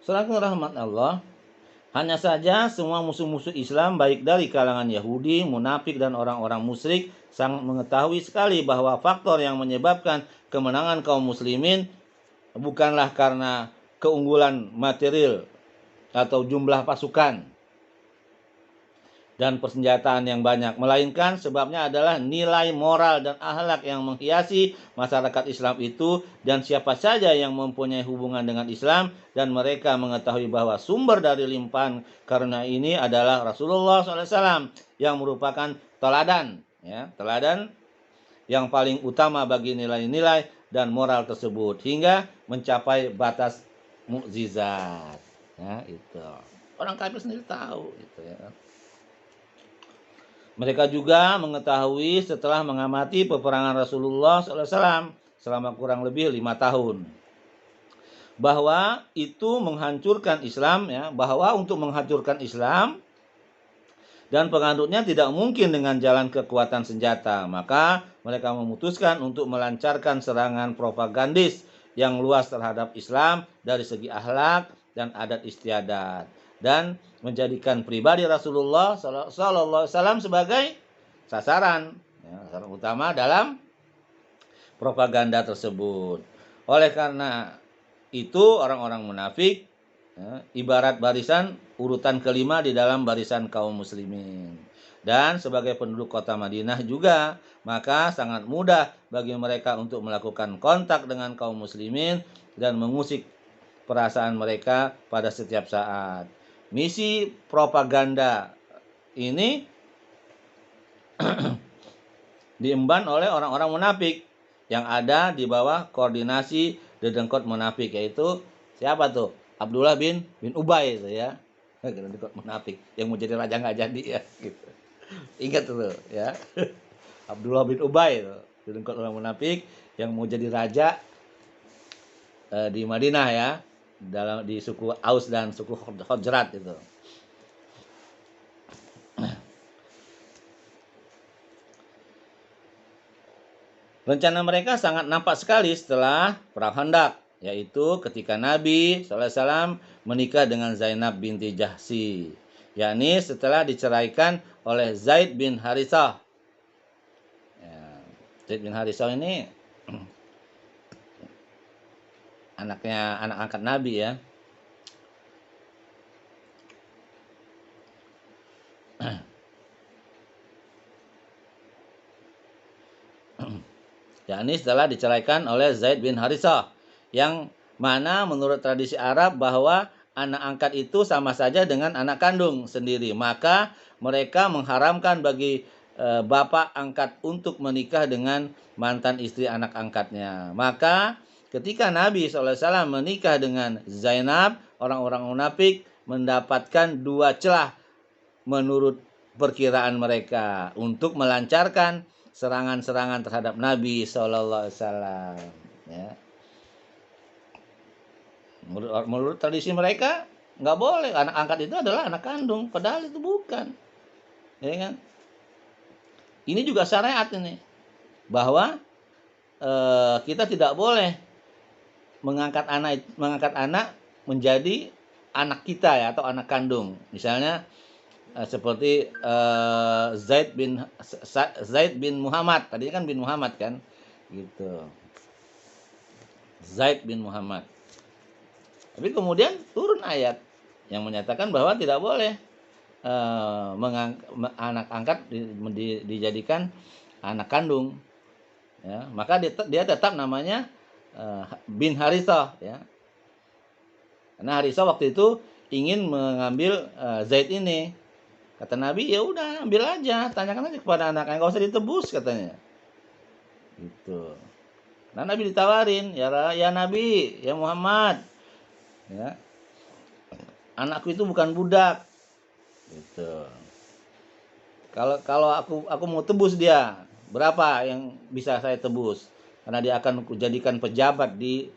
Sedangkan rahmat Allah, hanya saja semua musuh-musuh Islam baik dari kalangan Yahudi, munafik dan orang-orang musyrik sangat mengetahui sekali bahwa faktor yang menyebabkan kemenangan kaum muslimin bukanlah karena keunggulan material atau jumlah pasukan dan persenjataan yang banyak, melainkan sebabnya adalah nilai moral dan akhlak yang menghiasi masyarakat Islam itu, dan siapa saja yang mempunyai hubungan dengan Islam dan mereka mengetahui bahwa sumber dari limpahan karena ini adalah Rasulullah SAW yang merupakan teladan, ya, teladan yang paling utama bagi nilai-nilai dan moral tersebut hingga mencapai batas mukjizat. Ya, itu orang kafir sendiri tahu, gitu ya. Mereka juga mengetahui setelah mengamati peperangan Rasulullah SAW selama kurang lebih 5 tahun. Bahwa itu menghancurkan Islam, ya, bahwa untuk menghancurkan Islam dan penganutnya tidak mungkin dengan jalan kekuatan senjata. Maka mereka memutuskan untuk melancarkan serangan propagandis yang luas terhadap Islam dari segi akhlak dan adat istiadat, dan menjadikan pribadi Rasulullah SAW sebagai sasaran, ya, sasaran utama dalam propaganda tersebut. Oleh karena itu orang-orang munafik, ya, ibarat barisan urutan kelima di dalam barisan kaum muslimin. Dan sebagai penduduk kota Madinah juga, maka sangat mudah bagi mereka untuk melakukan kontak dengan kaum muslimin dan mengusik perasaan mereka pada setiap saat. Misi propaganda ini diemban oleh orang-orang munafik yang ada di bawah koordinasi dedengkot munafik, yaitu siapa tuh? Abdullah bin Ubay itu, ya. Dedengkot munafik yang mau jadi raja nggak jadi, ya, gitu. Ingat tuh, ya. Abdullah bin Ubay itu, dedengkot orang munafik yang mau jadi raja di Madinah, ya, di suku Aus dan suku Khazraj itu. Rencana mereka sangat nampak sekali setelah perang Khandaq, yaitu ketika Nabi SAW menikah dengan Zainab binti Jahsy, yakni setelah diceraikan oleh Zaid bin Harithah. Ya, Zaid bin Harithah ini anak angkat Nabi, ya. Yakni setelah diceraikan oleh Zaid bin Harithah, yang mana menurut tradisi Arab bahwa anak angkat itu sama saja dengan anak kandung sendiri, maka mereka mengharamkan bagi bapak angkat untuk menikah dengan mantan istri anak angkatnya. Maka ketika Nabi SAW menikah dengan Zainab, orang-orang munafik mendapatkan dua celah menurut perkiraan mereka untuk melancarkan serangan-serangan terhadap Nabi SAW. Ya. Menurut tradisi mereka nggak boleh anak angkat itu adalah anak kandung, padahal itu bukan. Ya kan? Ini juga syariat ini, bahwa kita tidak boleh mengangkat anak menjadi anak kita, ya, atau anak kandung. Misalnya seperti Zaid bin Muhammad, tadi kan bin Muhammad kan, gitu. Zaid bin Muhammad. Tapi kemudian turun ayat yang menyatakan bahwa tidak boleh anak angkat dijadikan anak kandung, ya. Maka dia tetap namanya bin Harithah, ya. Karena Harithah waktu itu ingin mengambil Zaid ini. Kata Nabi, ya udah ambil aja, tanyakan aja kepada anaknya, nggak usah ditebus, katanya. Gitu. Nah, Nabi ditawarin, ya Nabi, ya Muhammad, ya, anakku itu bukan budak, gitu. Kalau aku mau tebus dia, berapa yang bisa saya tebus? Karena dia akan kujadikan pejabat di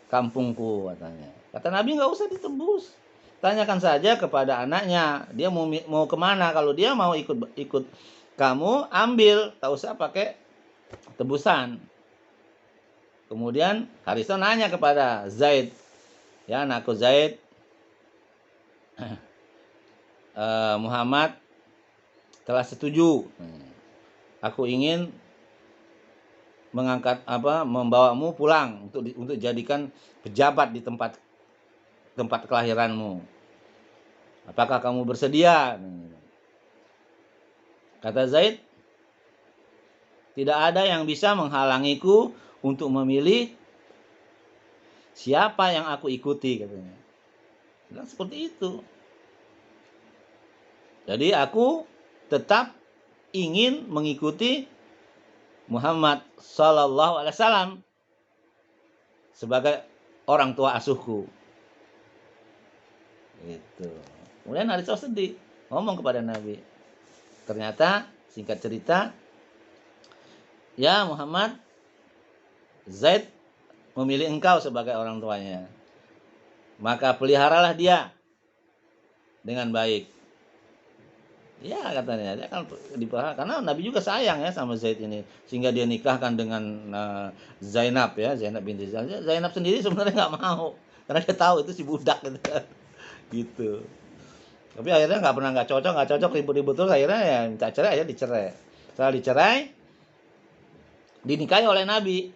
kampungku, katanya. Kata Nabi, nggak usah ditebus. Tanyakan saja kepada anaknya, dia mau kemana. Kalau dia mau ikut kamu, ambil, tak usah pakai tebusan. Kemudian Harithah nanya kepada Zaid, ya, anakku Zaid, Muhammad telah setuju. Aku ingin membawamu pulang untuk jadikan pejabat di tempat kelahiranmu. Apakah kamu bersedia? Kata Zaid, tidak ada yang bisa menghalangiku untuk memilih siapa yang aku ikuti, katanya. Dan seperti itu. Jadi aku tetap ingin mengikuti Muhammad Sallallahu Alaihi Wasallam sebagai orang tua asuhku. Itu. Kemudian Harithah sedih, ngomong kepada Nabi. Ternyata singkat cerita, ya Muhammad, Zaid memilih engkau sebagai orang tuanya. Maka peliharalah dia dengan baik. Ya katanya, dia kan dipelihara karena Nabi juga sayang ya sama Zaid ini, sehingga dia nikahkan dengan Zainab ya, Zainab binti Zainab. Zainab sendiri sebenarnya nggak mau karena dia tahu itu si budak gitu. Tapi akhirnya nggak cocok, ribut-ribut terus, akhirnya ya minta cerai, aja dicerai. Setelah dicerai, dinikahi oleh Nabi.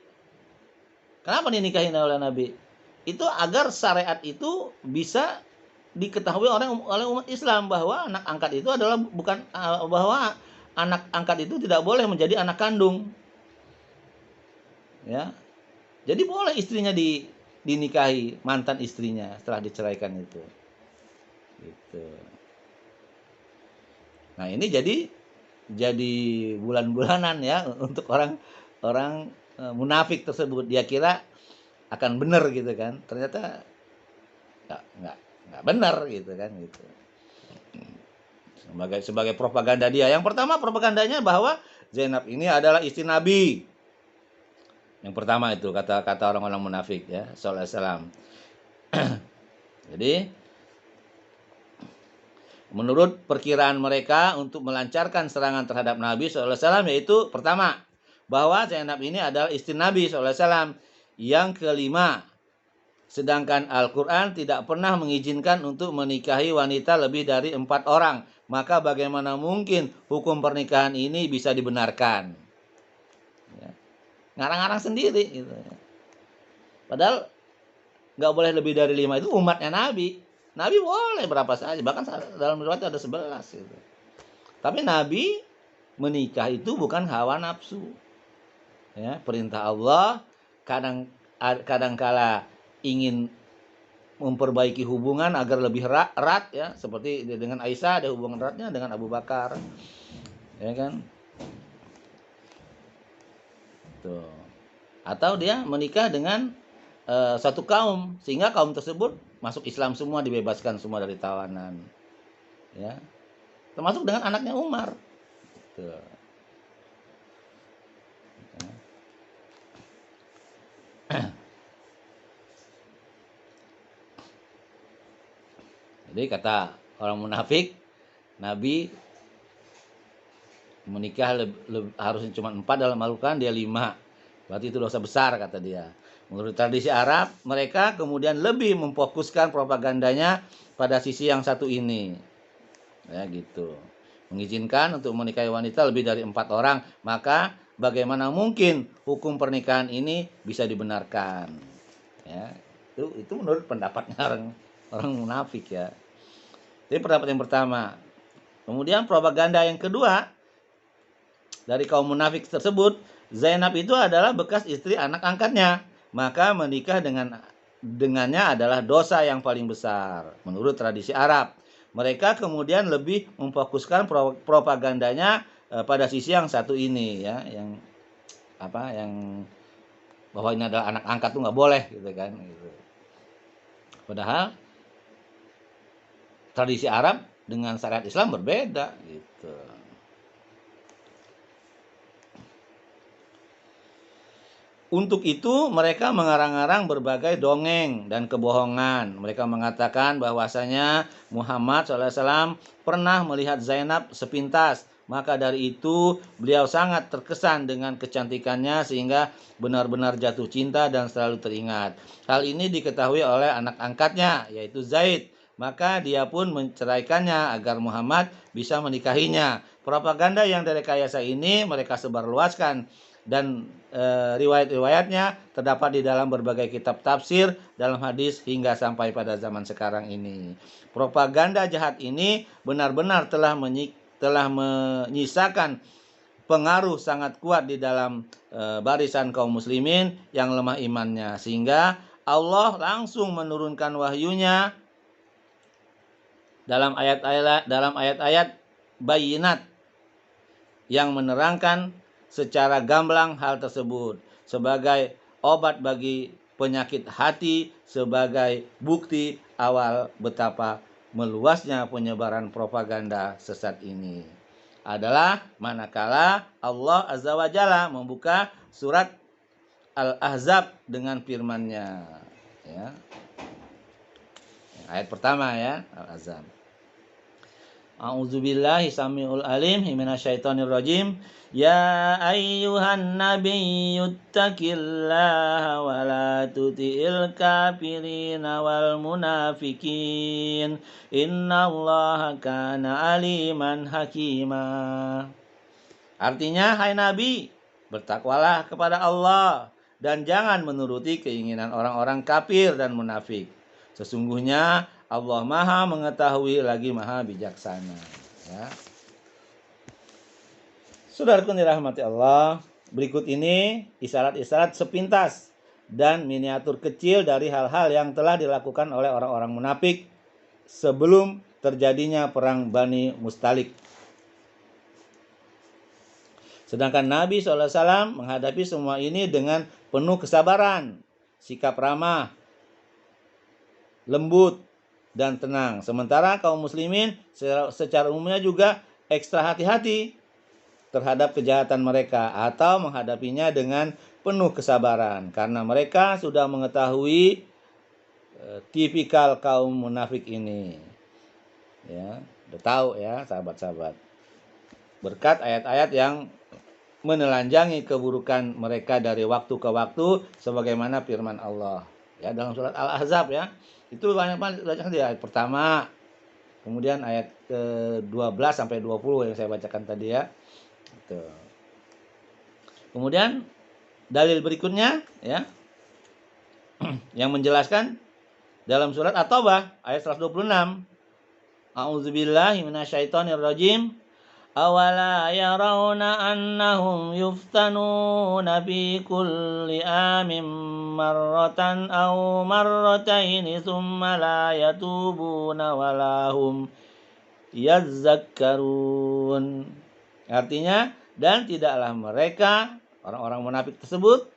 Kenapa dinikahi oleh Nabi? Itu agar syariat itu bisa diketahui oleh umat Islam bahwa anak angkat itu adalah bahwa anak angkat itu tidak boleh menjadi anak kandung. Ya. Jadi boleh istrinya dinikahi mantan istrinya setelah diceraikan itu. Gitu. Nah, ini jadi bulan-bulanan ya untuk orang munafik tersebut. Dia kira akan benar gitu kan. Ternyata enggak benar gitu kan gitu. Sebagai propaganda dia. Yang pertama propagandanya bahwa Zainab ini adalah istri Nabi. Yang pertama itu kata orang-orang munafik ya, sallallahu alaihi wasallam. Jadi menurut perkiraan mereka untuk melancarkan serangan terhadap Nabi sallallahu alaihi wasallam, yaitu pertama, bahwa Zainab ini adalah istri Nabi sallallahu alaihi wasallam. Yang kelima, sedangkan Al-Quran tidak pernah mengizinkan untuk menikahi wanita lebih dari 4 orang. Maka bagaimana mungkin hukum pernikahan ini bisa dibenarkan? Ya. Ngarang-ngarang sendiri gitu. Padahal nggak boleh lebih dari 5, itu umatnya Nabi. Nabi boleh berapa saja, bahkan dalam riwayat ada 11 gitu. Tapi Nabi menikah itu bukan hawa nafsu. Ya, perintah Allah, kadang-kala ingin memperbaiki hubungan agar lebih erat ya, seperti dengan Aisyah ada hubungan eratnya dengan Abu Bakar. Ya kan? Tuh. Atau dia menikah dengan satu kaum sehingga kaum tersebut masuk Islam semua, dibebaskan semua dari tawanan. Ya. Termasuk dengan anaknya Umar. Tuh. Jadi kata orang munafik, Nabi menikah harusnya cuma 4 dalam Al-Quran, dia 5. Berarti itu dosa besar kata dia. Menurut tradisi Arab, mereka kemudian lebih memfokuskan propagandanya pada sisi yang satu ini. Ya gitu. Mengizinkan untuk menikahi wanita lebih dari 4 orang, maka bagaimana mungkin hukum pernikahan ini bisa dibenarkan? Ya, itu menurut pendapatnya orang munafik ya. Itu pendapat yang pertama. Kemudian propaganda yang kedua dari kaum munafik tersebut, Zainab itu adalah bekas istri anak angkatnya, maka menikah dengannya adalah dosa yang paling besar menurut tradisi Arab. Mereka kemudian lebih memfokuskan propagandanya pada sisi yang satu ini ya, yang bahwa ini adalah anak angkat tuh nggak boleh gitu kan gitu. Padahal tradisi Arab dengan syariat Islam berbeda gitu. Untuk itu mereka mengarang-arang berbagai dongeng dan kebohongan. Mereka mengatakan bahwasanya Muhammad SAW pernah melihat Zainab sepintas. Maka dari itu beliau sangat terkesan dengan kecantikannya sehingga benar-benar jatuh cinta dan selalu teringat. Hal ini diketahui oleh anak angkatnya yaitu Zaid. maka dia pun menceraikannya agar Muhammad bisa menikahinya. Propaganda yang direkayasa ini mereka sebarluaskan dan riwayat-riwayatnya terdapat di dalam berbagai kitab tafsir, dalam hadis hingga sampai pada zaman sekarang ini. Propaganda jahat ini benar-benar telah menyisakan pengaruh sangat kuat di dalam barisan kaum muslimin yang lemah imannya, sehingga Allah langsung menurunkan wahyunya dalam ayat-ayat bayinat yang menerangkan secara gamblang hal tersebut sebagai obat bagi penyakit hati, sebagai bukti awal betapa meluasnya penyebaran propaganda sesat ini adalah manakala Allah Azza wa Jalla membuka surat Al-Ahzab dengan firman-Nya, ya. Ayat pertama ya, Al-Ahzab. A'udzubillahi samiul alim minasyaitonir rajim. Ya ayyuhan nabiyyu taqillaha wa la tuti'il kafirina wal munafikin. Innallaha kana aliman hakima. Artinya, hai Nabi, bertakwalah kepada Allah dan jangan menuruti keinginan orang-orang kafir dan munafik. Sesungguhnya Allah Maha mengetahui lagi Maha bijaksana. Ya. Saudaraku dirahmati Allah, berikut ini isyarat-isyarat sepintas dan miniatur kecil dari hal-hal yang telah dilakukan oleh orang-orang munafik sebelum terjadinya perang Bani Mustalik. Sedangkan Nabi SAW menghadapi semua ini dengan penuh kesabaran, sikap ramah, lembut, dan tenang. Sementara kaum muslimin secara umumnya juga ekstra hati-hati terhadap kejahatan mereka atau menghadapinya dengan penuh kesabaran karena mereka sudah mengetahui tipikal kaum munafik ini. Ya, udah tahu ya sahabat-sahabat. Berkat ayat-ayat yang menelanjangi keburukan mereka dari waktu ke waktu sebagaimana firman Allah ya dalam surat Al-Ahzab ya. Itu banyak di ayat pertama. Kemudian ayat ke-12 sampai 20 yang saya bacakan tadi ya. Gitu. Kemudian dalil berikutnya ya yang menjelaskan dalam surat At-Taubah ayat 126. A'udzubillahi minasyaitonirrajim. Awala yarawna annahum yuftanuna fi kulli amin marratan aw marrataini thumma la yatubuna walahum yazakkarun. Artinya, dan tidaklah mereka, orang-orang munafik tersebut,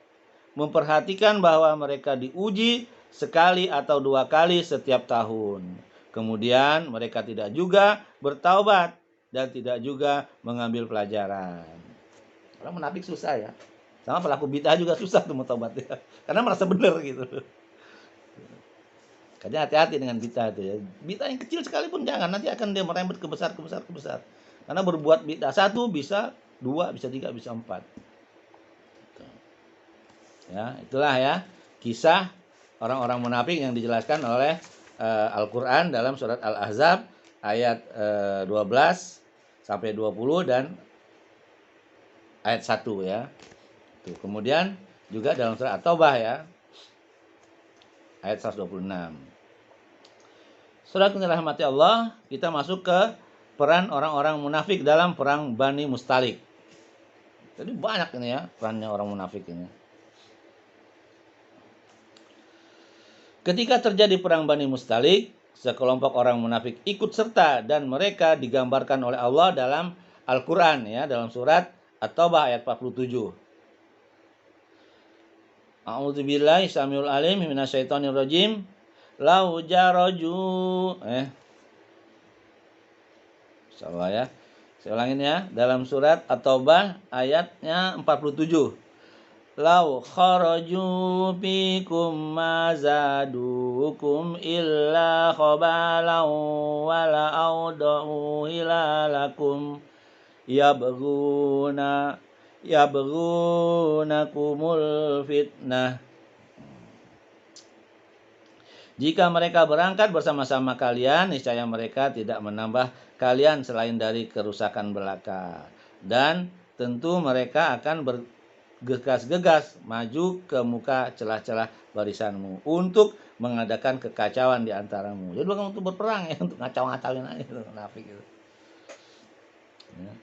memperhatikan bahwa mereka diuji sekali atau 2 kali setiap tahun. Kemudian mereka tidak juga bertaubat dan tidak juga mengambil pelajaran. Orang munafik susah ya. Sama pelaku bid'ah juga susah tuh mau taubat ya. Karena merasa benar gitu. Makanya hati-hati dengan bid'ah itu ya. Bid'ah yang kecil sekalipun jangan, nanti akan dia merembet ke besar. Karena berbuat bid'ah 1 bisa 2, bisa 3, bisa 4. Ya, itulah ya kisah orang-orang munafik yang dijelaskan oleh Al-Quran dalam surat Al-Ahzab ayat 12 sampai 20 dan ayat 1 ya. Tuh, kemudian juga dalam surat At-Taubah ya ayat 126. Saudara yang dirahmati Allah, kita masuk ke peran orang-orang munafik dalam perang Bani Mustalik. Jadi banyak ini ya perannya orang munafik ini. Ketika terjadi perang Bani Mustalik, sekelompok orang munafik ikut serta dan mereka digambarkan oleh Allah dalam Al-Quran ya, dalam surat At-Taubah ayat 47. A'udzubillahi samiul alim minasyaitonir rajim. Lau jaraju Insyaallah ya. Saya ulangin ya, dalam surat At-Taubah ayatnya 47. Lau kharaju fikum ma zadukum illa khabalan wa la awda'u hilalakum yabghunakumul fitnah. Jika mereka berangkat bersama-sama kalian, niscaya mereka tidak menambah kalian selain dari kerusakan belaka. Dan tentu mereka akan bergegas-gegas maju ke muka celah-celah barisanmu untuk mengadakan kekacauan di antaramu. Jadi bukan untuk berperang ya, untuk ngacau-ngacauin aja itu munafik itu. Ya.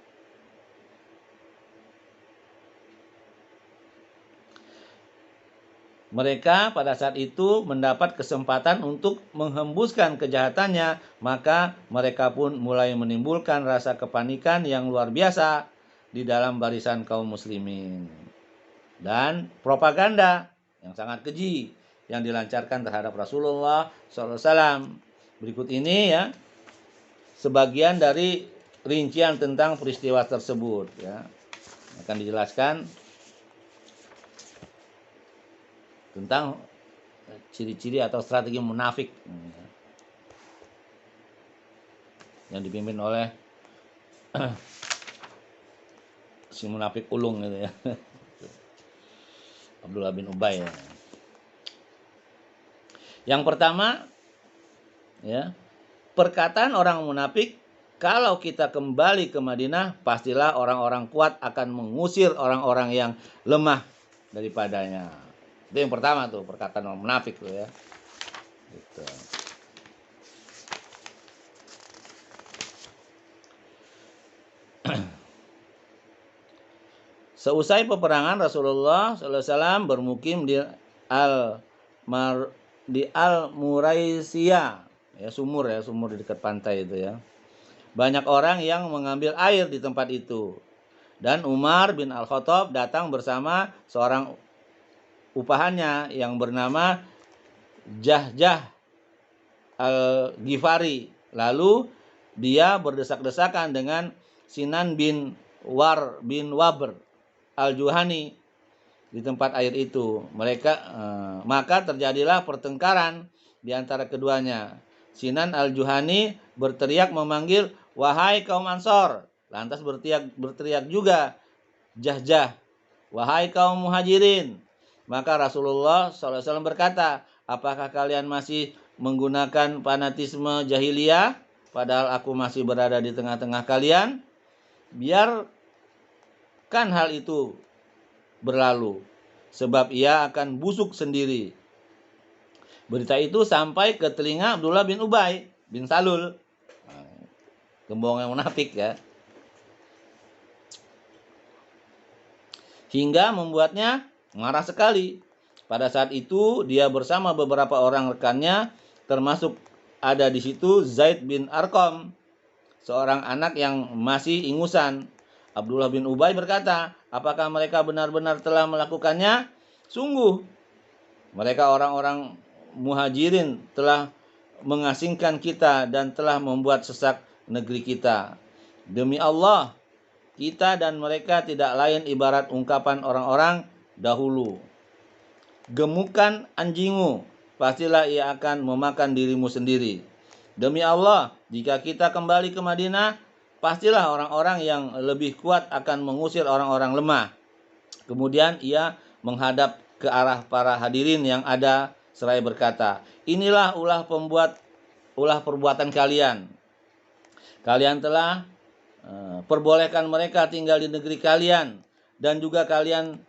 Mereka pada saat itu mendapat kesempatan untuk menghembuskan kejahatannya, maka mereka pun mulai menimbulkan rasa kepanikan yang luar biasa di dalam barisan kaum muslimin. Dan propaganda yang sangat keji yang dilancarkan terhadap Rasulullah SAW. Berikut ini ya sebagian dari rincian tentang peristiwa tersebut ya. Akan dijelaskan tentang ciri-ciri atau strategi munafik yang dipimpin oleh si munafik ulung gitu ya. Abdullah bin Ubay ya. Yang pertama ya, perkataan orang munafik, kalau kita kembali ke Madinah, pastilah orang-orang kuat akan mengusir orang-orang yang lemah daripadanya. Itu yang pertama tuh, perkataan orang munafik tuh ya. Gitu. Seusai peperangan, Rasulullah SAW bermukim di Al-Muraisiyah, ya sumur di dekat pantai itu ya. Banyak orang yang mengambil air di tempat itu. Dan Umar bin Al-Khattab datang bersama seorang upahannya yang bernama Jahjah Al-Ghifari. Lalu dia berdesak-desakan dengan Sinan bin Wabr Al-Juhani di tempat air itu. Maka terjadilah pertengkaran di antara keduanya. Sinan Al-Juhani berteriak memanggil, "Wahai kaum Ansor." Lantas berteriak juga Jahjah, "Wahai kaum Muhajirin." Maka Rasulullah SAW berkata, "Apakah kalian masih menggunakan fanatisme jahiliyah? Padahal aku masih berada di tengah-tengah kalian. Biarkan hal itu berlalu, sebab ia akan busuk sendiri." Berita itu sampai ke telinga Abdullah bin Ubay bin Salul, gembong yang munafik ya, hingga membuatnya marah sekali. Pada saat itu dia bersama beberapa orang rekannya, termasuk ada di situ Zaid bin Arqam, seorang anak yang masih ingusan. Abdullah bin Ubay berkata, "Apakah mereka benar-benar telah melakukannya? Sungguh, mereka orang-orang Muhajirin telah mengasingkan kita dan telah membuat sesak negeri kita. Demi Allah, kita dan mereka tidak lain ibarat ungkapan orang-orang dahulu. Gemukan anjingmu, pastilah ia akan memakan dirimu sendiri. Demi Allah, jika kita kembali ke Madinah, pastilah orang-orang yang lebih kuat akan mengusir orang-orang lemah." Kemudian ia menghadap ke arah para hadirin yang ada seraya berkata, "Inilah ulah perbuatan kalian. Kalian telah perbolehkan mereka tinggal di negeri kalian, dan juga kalian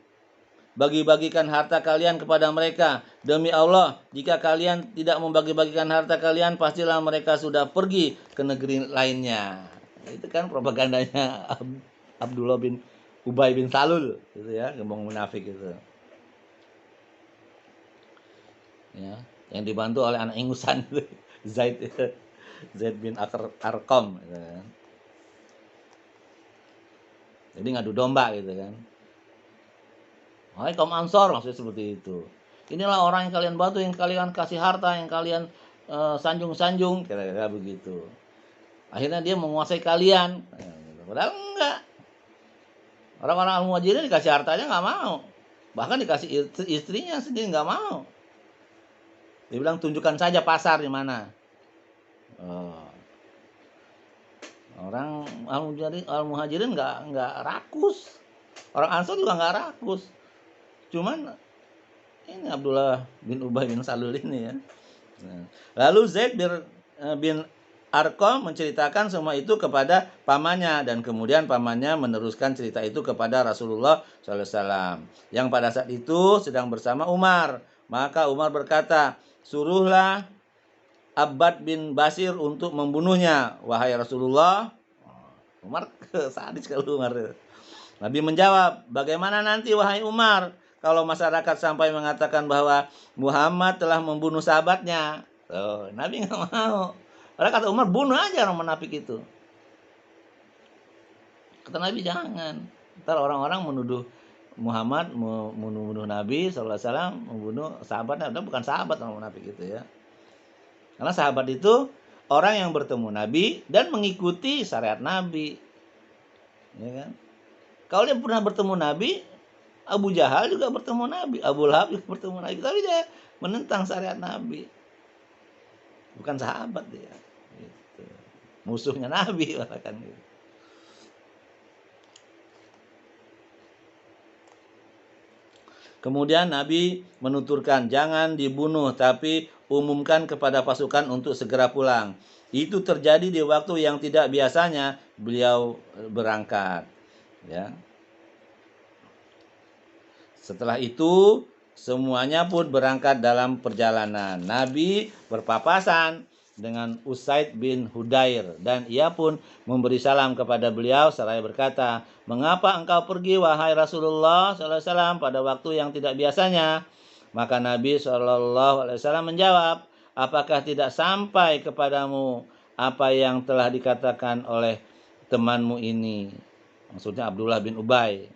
bagi-bagikan harta kalian kepada mereka. Demi Allah, jika kalian tidak membagi-bagikan harta kalian, pastilah mereka sudah pergi ke negeri lainnya." Itu kan propagandanya Abdullah bin Ubay bin Salul gitu ya, gembong munafik itu. Ya, yang dibantu oleh anak ingusan Zaid bin Arqam gitu kan. Jadi ngadu domba gitu kan. Wahai kaum Ansor, maksudnya seperti itu. Inilah orang yang kalian bantu, yang kalian kasih harta, yang kalian sanjung-sanjung, kira-kira begitu. Akhirnya dia menguasai kalian. Padahal enggak. Orang-orang Al-Muhajirin dikasih hartanya nggak mau. Bahkan dikasih istrinya sendiri nggak mau. Dia bilang, "Tunjukkan saja pasar di mana." Orang Al-Muhajirin nggak rakus. Orang Ansor juga nggak rakus. Cuman ini Abdullah bin Ubay bin Salul ini ya, Lalu Zaid bin Arqam menceritakan semua itu kepada pamannya, dan kemudian pamannya meneruskan cerita itu kepada Rasulullah SAW, yang pada saat itu sedang bersama Umar. Maka Umar berkata, suruhlah Abbad bin Basir untuk membunuhnya, wahai Rasulullah. Umar sadis kalau Umar. Nabi menjawab, bagaimana nanti wahai Umar kalau masyarakat sampai mengatakan bahwa Muhammad telah membunuh sahabatnya? Nabi nggak mau. Padahal kata Umar, bunuh aja orang munafik itu. Kata Nabi, jangan. Ntar orang-orang menuduh Muhammad membunuh Nabi SAW, membunuh sahabatnya. Padahal bukan sahabat orang munafik itu ya. Karena sahabat itu orang yang bertemu Nabi dan mengikuti syariat Nabi. Ya kan? Kalau dia pernah bertemu Nabi, Abu Jahal juga bertemu Nabi, Abu Lahab juga bertemu Nabi, tapi dia menentang syariat Nabi. Bukan sahabat dia. Gitu. Musuhnya Nabi bahkan gitu. Kemudian Nabi menuturkan, jangan dibunuh, tapi umumkan kepada pasukan untuk segera pulang. Itu terjadi di waktu yang tidak biasanya beliau berangkat. Ya. Setelah itu semuanya pun berangkat dalam perjalanan. Nabi berpapasan dengan Usaid bin Hudair, dan ia pun memberi salam kepada beliau seraya berkata, mengapa engkau pergi wahai Rasulullah SAW pada waktu yang tidak biasanya? Maka Nabi SAW menjawab, apakah tidak sampai kepadamu apa yang telah dikatakan oleh temanmu ini? Maksudnya Abdullah bin Ubay.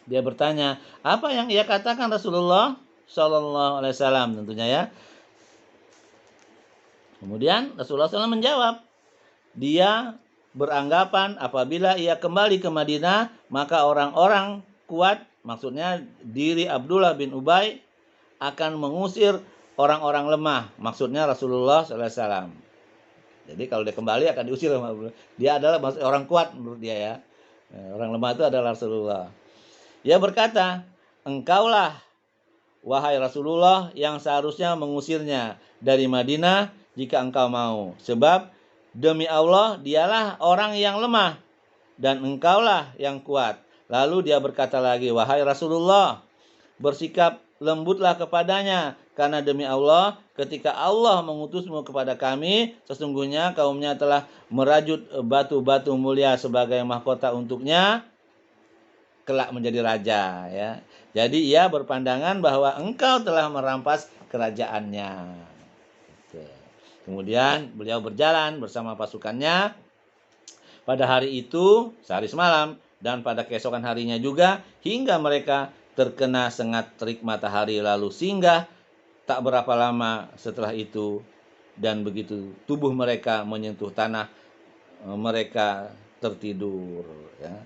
Dia bertanya, apa yang ia katakan Rasulullah Shallallahu Alaihi Wasallam, tentunya ya. Kemudian Rasulullah SAW menjawab, dia beranggapan apabila ia kembali ke Madinah, maka orang-orang kuat, maksudnya diri Abdullah bin Ubay, akan mengusir orang-orang lemah, maksudnya Rasulullah SAW. Jadi kalau dia kembali akan diusir sama Abdullah. Dia adalah orang kuat menurut dia ya. Orang lemah itu adalah Rasulullah. Dia berkata, engkaulah wahai Rasulullah yang seharusnya mengusirnya dari Madinah jika engkau mau. Sebab demi Allah dialah orang yang lemah dan engkaulah yang kuat. Lalu dia berkata lagi, wahai Rasulullah, bersikap lembutlah kepadanya, karena demi Allah ketika Allah mengutusmu kepada kami, sesungguhnya kaumnya telah merajut batu-batu mulia sebagai mahkota untuknya kelak menjadi raja ya. Jadi ia berpandangan bahwa engkau telah merampas kerajaannya. Kemudian beliau berjalan bersama pasukannya pada hari itu sehari semalam, dan pada keesokan harinya juga, hingga mereka terkena sengat terik matahari, lalu singgah tak berapa lama setelah itu, dan begitu tubuh mereka menyentuh tanah mereka tertidur ya.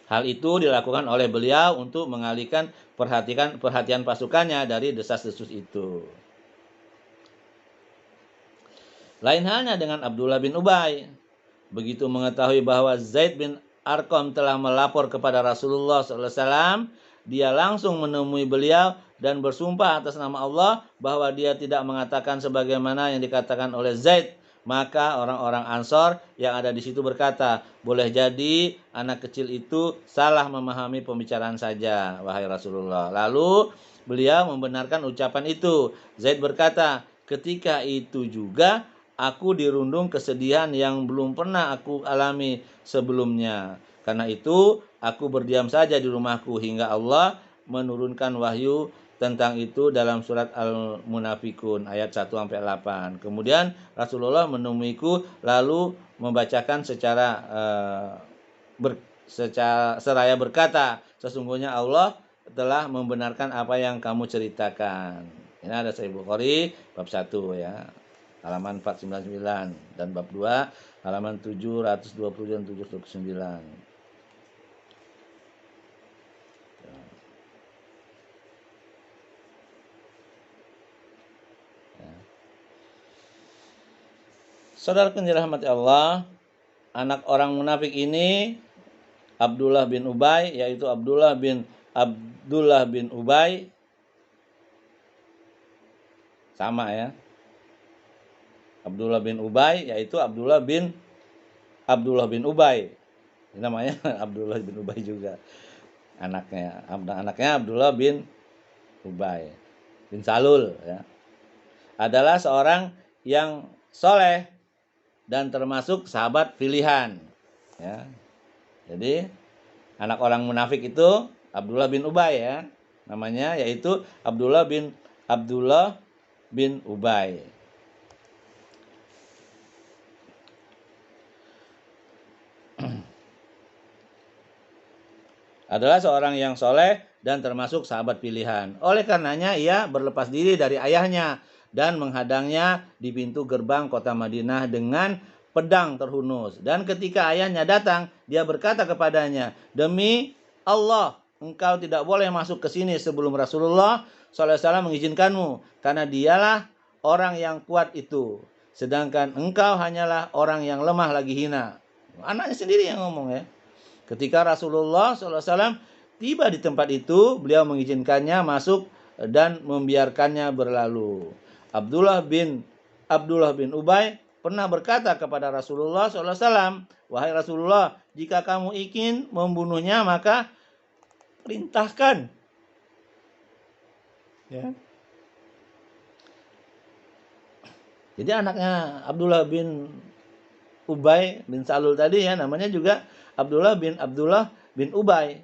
Hal itu dilakukan oleh beliau untuk mengalihkan perhatian pasukannya dari desas-desus itu. Lain halnya dengan Abdullah bin Ubay. Begitu mengetahui bahwa Zaid bin Arqam telah melapor kepada Rasulullah SAW, dia langsung menemui beliau dan bersumpah atas nama Allah bahwa dia tidak mengatakan sebagaimana yang dikatakan oleh Zaid. Maka orang-orang Ansor yang ada di situ berkata, boleh jadi anak kecil itu salah memahami pembicaraan saja, wahai Rasulullah. Lalu beliau membenarkan ucapan itu. Zaid berkata, ketika itu juga aku dirundung kesedihan yang belum pernah aku alami sebelumnya. Karena itu aku berdiam saja di rumahku hingga Allah menurunkan wahyu tentang itu dalam surat Al-Munafikun ayat 1-8. Kemudian Rasulullah menemuiku lalu membacakan seraya berkata, sesungguhnya Allah telah membenarkan apa yang kamu ceritakan. Ini ada Sahih Bukhari bab 1 ya, halaman 499, dan bab 2 halaman 720 dan 729. Saudara yang dirahmati Allah, anak orang munafik ini Abdullah bin Ubay, yaitu Abdullah bin Ubay sama ya. Abdullah bin Ubay yaitu Abdullah bin Ubay. Ini namanya Abdullah bin Ubay juga. Anaknya Abdullah bin Ubay bin Salul ya. Adalah seorang yang soleh dan termasuk sahabat pilihan ya. Jadi anak orang munafik itu Abdullah bin Ubay ya. Namanya yaitu Abdullah bin Ubay. Adalah seorang yang soleh dan termasuk sahabat pilihan. Oleh karenanya ia berlepas diri dari ayahnya dan menghadangnya di pintu gerbang kota Madinah dengan pedang terhunus. Dan ketika ayahnya datang, dia berkata kepadanya, "Demi Allah, engkau tidak boleh masuk ke sini sebelum Rasulullah SAW mengizinkanmu, karena dialah orang yang kuat itu. Sedangkan engkau hanyalah orang yang lemah lagi hina." Anaknya sendiri yang ngomong ya. Ketika Rasulullah SAW tiba di tempat itu, beliau mengizinkannya masuk dan membiarkannya berlalu. Abdullah bin Ubay pernah berkata kepada Rasulullah SAW, "Wahai Rasulullah, jika kamu ingin membunuhnya maka perintahkan." Ya. Jadi anaknya Abdullah bin Ubay bin Salul tadi ya, namanya juga Abdullah bin Ubay.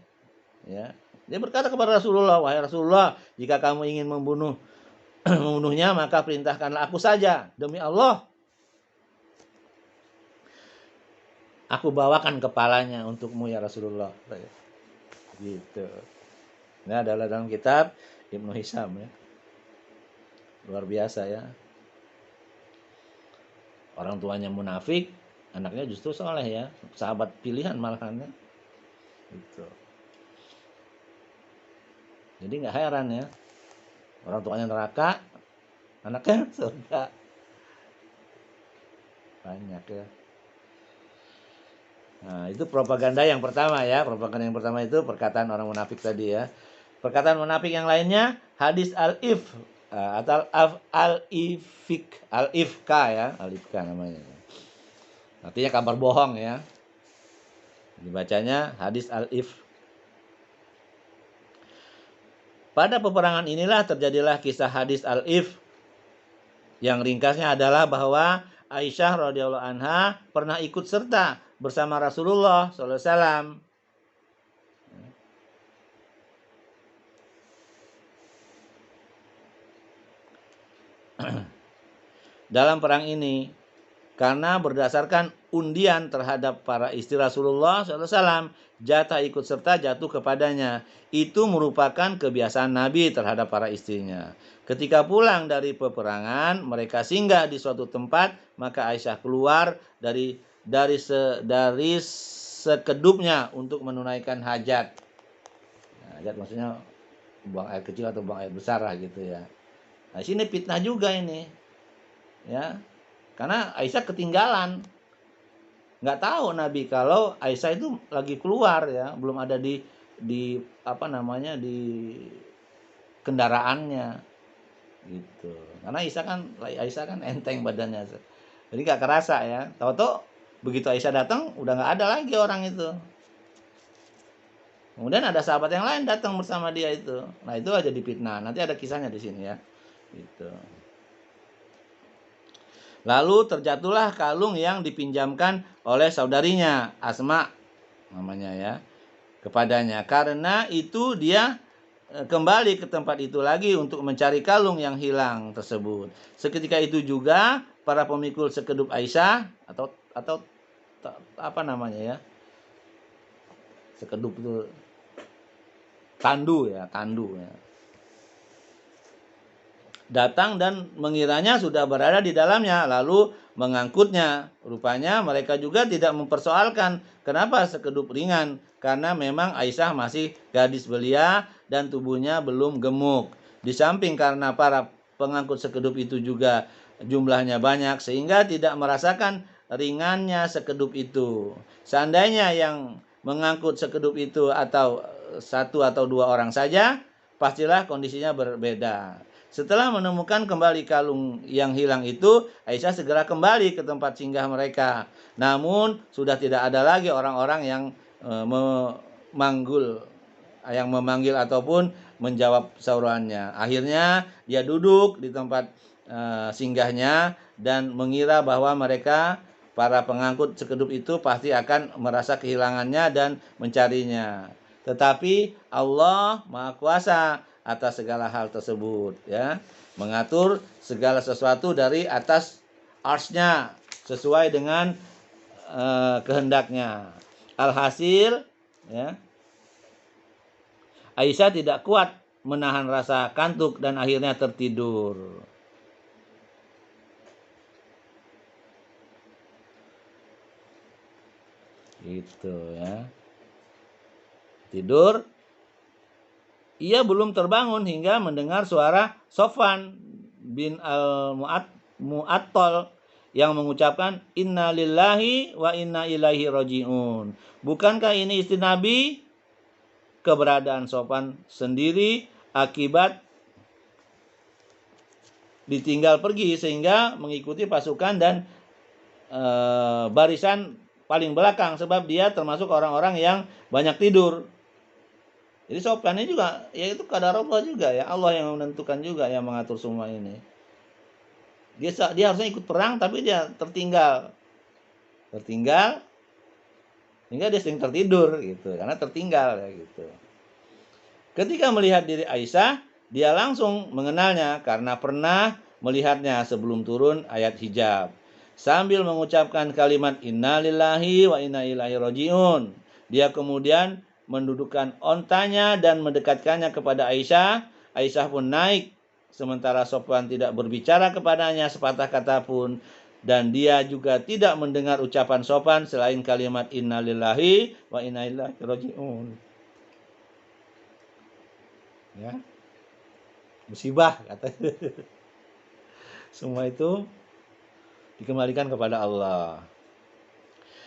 Ya. Dia berkata kepada Rasulullah, "Wahai Rasulullah, jika kamu ingin membunuhnya maka perintahkanlah aku saja. Demi Allah, aku bawakan kepalanya untukmu ya Rasulullah." Gitu. Ini adalah dalam kitab Ibnu Hisham ya. Luar biasa ya. Orang tuanya munafik, anaknya justru soleh ya, sahabat pilihan malahan ya. Gitu. Jadi nggak heran ya, orang tuanya neraka, anaknya surga. Banyak ya. Nah, itu propaganda yang pertama ya. Propaganda yang pertama itu perkataan orang munafik tadi ya. Perkataan munafik yang lainnya, hadis atau al-ifka ya, al-ifka namanya. Artinya kabar bohong ya. Dibacanya hadis al-if. Pada peperangan inilah terjadilah kisah hadis al-if. Yang ringkasnya adalah bahwa Aisyah radhiyallahu anha pernah ikut serta bersama Rasulullah SAW. Dalam perang ini, karena berdasarkan undian terhadap para istri Rasulullah SAW, jatah ikut serta jatuh kepadanya. Itu merupakan kebiasaan Nabi terhadap para istrinya. Ketika pulang dari peperangan, mereka singgah di suatu tempat, maka Aisyah keluar dari sekedupnya untuk menunaikan hajat. Nah, hajat maksudnya buang air kecil atau buang air besar lah gitu ya. Nah, sini fitnah juga ini. Ya. Karena Aisyah ketinggalan. Nggak tahu Nabi kalau Aisyah itu lagi keluar ya, belum ada di kendaraannya. Gitu. Karena Aisyah kan enteng badannya. Jadi nggak kerasa ya. Tahu-tahu begitu Aisyah datang udah nggak ada lagi orang itu. Kemudian ada sahabat yang lain datang bersama dia itu. Nah, itu aja difitnah. Nanti ada kisahnya di sini ya. Gitu. Lalu terjatuhlah kalung yang dipinjamkan oleh saudarinya, Asma namanya ya, kepadanya. Karena itu dia kembali ke tempat itu lagi untuk mencari kalung yang hilang tersebut. Seketika itu juga para pemikul sekedup Aisyah atau apa namanya ya? Sekedup itu tandu ya. Datang dan mengiranya sudah berada di dalamnya, lalu mengangkutnya. Rupanya mereka juga tidak mempersoalkan kenapa sekedup ringan, karena memang Aisyah masih gadis belia dan tubuhnya belum gemuk. Di samping karena para pengangkut sekedup itu juga jumlahnya banyak, sehingga tidak merasakan ringannya sekedup itu. Seandainya yang mengangkut sekedup itu atau satu atau dua orang saja, pastilah kondisinya berbeda. Setelah menemukan kembali kalung yang hilang itu, Aisyah segera kembali ke tempat singgah mereka. Namun sudah tidak ada lagi orang-orang yang memanggil ataupun menjawab seruannya. Akhirnya dia duduk di tempat singgahnya dan mengira bahwa mereka para pengangkut sekedup itu pasti akan merasa kehilangannya dan mencarinya. Tetapi Allah Maha Kuasa atas segala hal tersebut, ya, mengatur segala sesuatu dari atas arsy-Nya sesuai dengan kehendaknya. Alhasil, ya, Aisyah tidak kuat menahan rasa kantuk dan akhirnya tertidur. Gitu, ya. Tidur. Ia belum terbangun hingga mendengar suara Sofwan bin al-Mu'attal yang mengucapkan inna lillahi wa inna ilaihi raji'un. Bukankah ini istri Nabi? Keberadaan Sofwan sendiri akibat ditinggal pergi sehingga mengikuti pasukan dan barisan paling belakang sebab dia termasuk orang-orang yang banyak tidur. Jadi Sofwan ini juga, ya itu qadar Allah juga, ya Allah yang menentukan juga, yang mengatur semua ini. Dia harusnya ikut perang tapi dia tertinggal hingga dia sering tertidur gitu karena tertinggal, ya gitu. Ketika melihat diri Aisyah, dia langsung mengenalnya karena pernah melihatnya sebelum turun ayat hijab. Sambil mengucapkan kalimat innalillahi wa inna ilaihi raji'un, dia kemudian mendudukkan ontanya dan mendekatkannya kepada Aisyah. Aisyah pun naik, sementara Sofwan tidak berbicara kepadanya sepatah kata pun, dan dia juga tidak mendengar ucapan Sofwan selain kalimat innalillahi wa inna ilaihi raji'un. Ya, musibah katanya. Semua itu dikembalikan kepada Allah.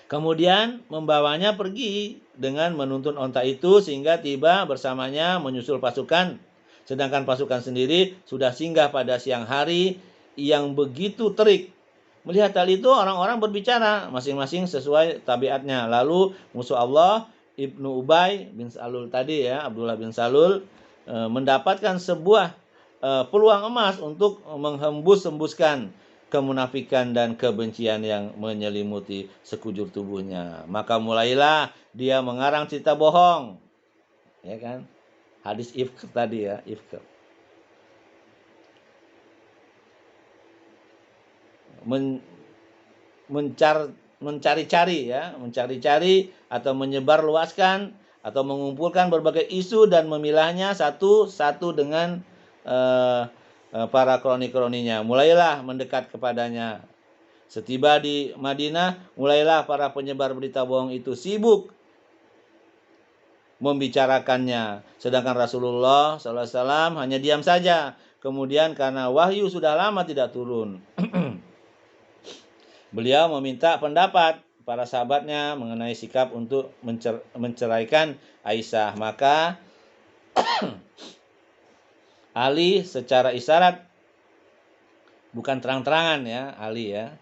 Kemudian membawanya pergi dengan menuntun onta itu sehingga tiba bersamanya menyusul pasukan. Sedangkan pasukan sendiri sudah singgah pada siang hari yang begitu terik. Melihat hal itu orang-orang berbicara masing-masing sesuai tabiatnya. Lalu musuh Allah Ibnu Ubay bin Salul tadi, ya, Abdullah bin Salul mendapatkan sebuah peluang emas untuk menghembus-hembuskan kemunafikan dan kebencian yang menyelimuti sekujur tubuhnya. Maka mulailah dia mengarang cerita bohong, ya kan? Hadis ifk tadi, ya, ifk. Mencari-cari, ya, mencari-cari atau menyebarluaskan atau mengumpulkan berbagai isu dan memilahnya satu-satu dengan para kroni-kroninya. Mulailah mendekat kepadanya. Setiba di Madinah, mulailah para penyebar berita bohong itu sibuk membicarakannya. Sedangkan Rasulullah SAW hanya diam saja. Kemudian karena wahyu sudah lama tidak turun, beliau meminta pendapat para sahabatnya mengenai sikap untuk menceraikan Aisyah. Maka Ali secara isyarat, bukan terang-terangan, ya, Ali, ya,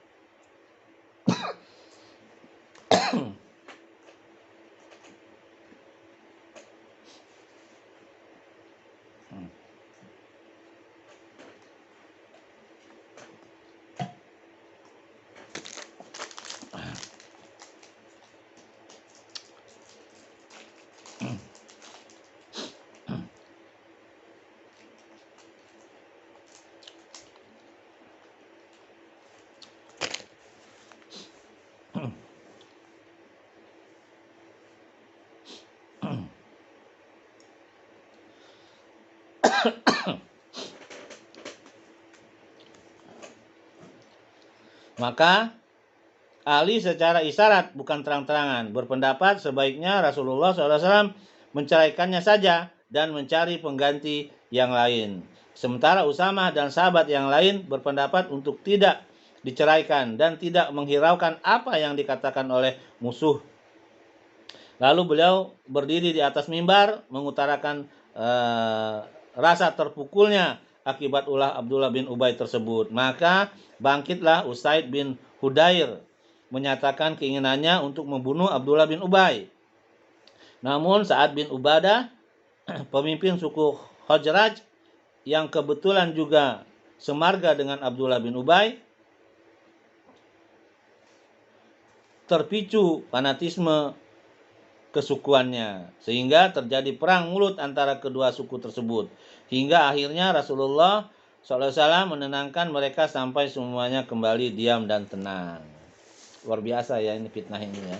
maka Ali secara isyarat, bukan terang-terangan, berpendapat sebaiknya Rasulullah SAW menceraikannya saja dan mencari pengganti yang lain. Sementara Usamah dan sahabat yang lain berpendapat untuk tidak diceraikan dan tidak menghiraukan apa yang dikatakan oleh musuh. Lalu beliau berdiri di atas mimbar mengutarakan rasa terpukulnya akibat ulah Abdullah bin Ubay tersebut. Maka bangkitlah Usaid bin Hudair menyatakan keinginannya untuk membunuh Abdullah bin Ubay. Namun Sa'ad bin Ubadah, pemimpin suku Khazraj yang kebetulan juga semarga dengan Abdullah bin Ubay, terpicu fanatisme kesukuannya sehingga terjadi perang mulut antara kedua suku tersebut hingga akhirnya Rasulullah SAW menenangkan mereka sampai semuanya kembali diam dan tenang. Luar biasa ya ini fitnah ini ya.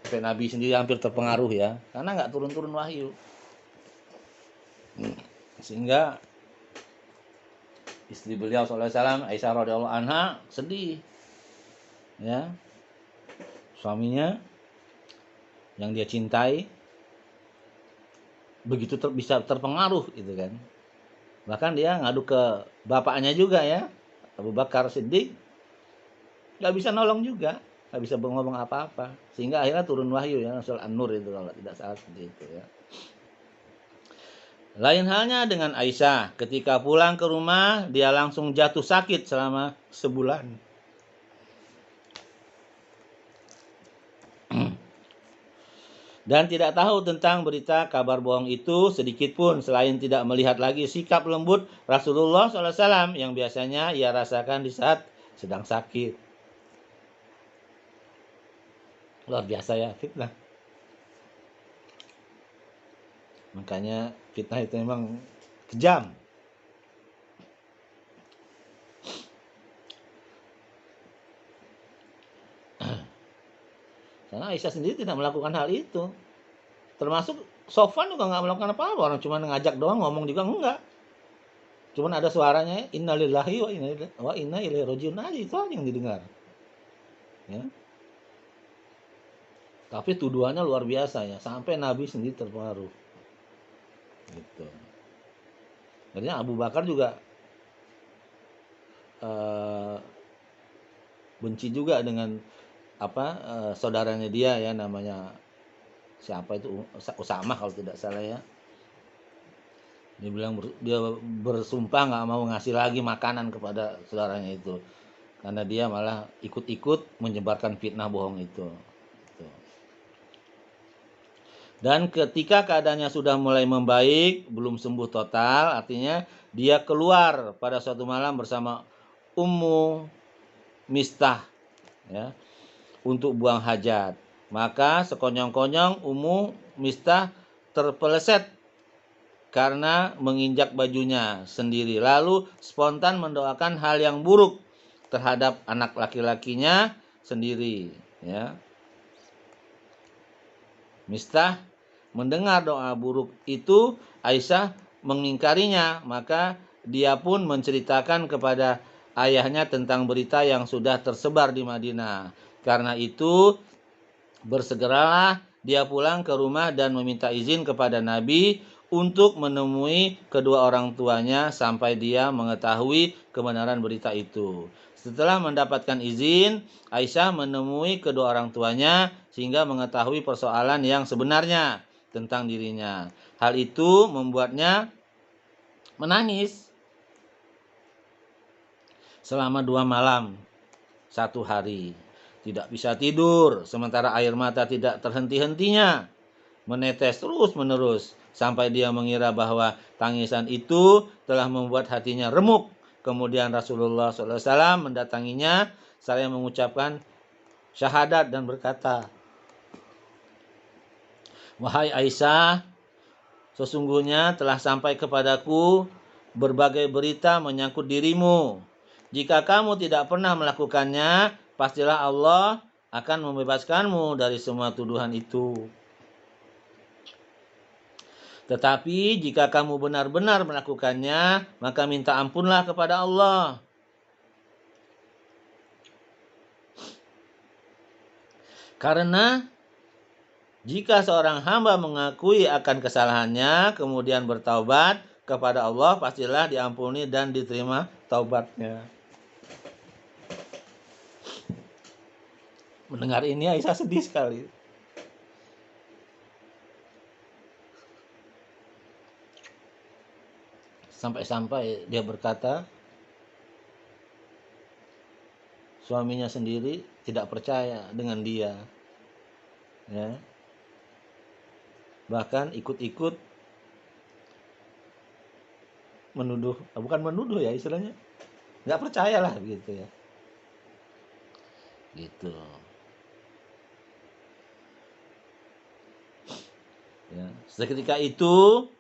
Sampai Nabi sendiri hampir terpengaruh ya, karena nggak turun-turun wahyu. Sehingga istri beliau SAW, Aisyah radhiyallahu anha, sedih ya, suaminya yang dia cintai begitu bisa terpengaruh gitu kan. Bahkan dia ngadu ke bapaknya juga ya, Abu Bakar Siddiq, nggak bisa nolong juga, nggak bisa ngomong apa-apa, sehingga akhirnya turun wahyu ya, surah An-Nur itu kalau tidak salah seperti itu ya. Lain halnya dengan Aisyah, ketika pulang ke rumah dia langsung jatuh sakit selama sebulan. Dan tidak tahu tentang berita kabar bohong itu sedikit pun, selain tidak melihat lagi sikap lembut Rasulullah SAW yang biasanya ia rasakan di saat sedang sakit. Luar biasa ya fitnah. Makanya fitnah itu memang kejam. Karena Aisyah sendiri tidak melakukan hal itu. Termasuk Sofwan juga nggak melakukan apa-apa. Orang cuma ngajak doang, ngomong juga enggak. Cuma ada suaranya innalillahi wa inna ilaihi rajiun aja, itu aja yang didengar. Ya. Tapi tuduhannya luar biasa ya, sampai Nabi sendiri terpengaruh. Gitu. Akhirnya Abu Bakar juga benci juga dengan saudaranya dia ya, namanya siapa itu, Usamah kalau tidak salah ya. Dia bilang dia bersumpah nggak mau ngasih lagi makanan kepada saudaranya itu, karena dia malah ikut-ikut menyebarkan fitnah bohong itu. Dan ketika keadaannya sudah mulai membaik, belum sembuh total, artinya dia keluar pada suatu malam bersama Ummu Mistah ya, untuk buang hajat. Maka sekonyong-konyong Ummu Mistah terpeleset karena menginjak bajunya sendiri, lalu spontan mendoakan hal yang buruk terhadap anak laki-lakinya sendiri ya. Mistah mendengar doa buruk itu, Aisyah mengingkarinya, maka dia pun menceritakan kepada ayahnya tentang berita yang sudah tersebar di Madinah. Karena itu bersegeralah dia pulang ke rumah dan meminta izin kepada Nabi untuk menemui kedua orang tuanya sampai dia mengetahui kebenaran berita itu. Setelah mendapatkan izin, Aisyah menemui kedua orang tuanya sehingga mengetahui persoalan yang sebenarnya tentang dirinya. Hal itu membuatnya menangis selama 2 malam 1 hari. Tidak bisa tidur, sementara air mata tidak terhenti-hentinya menetes terus-menerus sampai dia mengira bahwa tangisan itu telah membuat hatinya remuk. Kemudian Rasulullah SAW mendatanginya seraya mengucapkan syahadat dan berkata, "Wahai Aisyah, sesungguhnya telah sampai kepadaku berbagai berita menyangkut dirimu. Jika kamu tidak pernah melakukannya, pastilah Allah akan membebaskanmu dari semua tuduhan itu. Tetapi jika kamu benar-benar melakukannya, maka minta ampunlah kepada Allah. Karena jika seorang hamba mengakui akan kesalahannya, kemudian bertaubat kepada Allah, pastilah diampuni dan diterima taubatnya." Mendengar ini Aisyah sedih sekali. Sampai-sampai dia berkata, suaminya sendiri tidak percaya dengan dia, ya. Bahkan ikut-ikut menuduh, bukan menuduh ya istilahnya, nggak percaya lah gitu ya, gitu. Ya, seketika itu,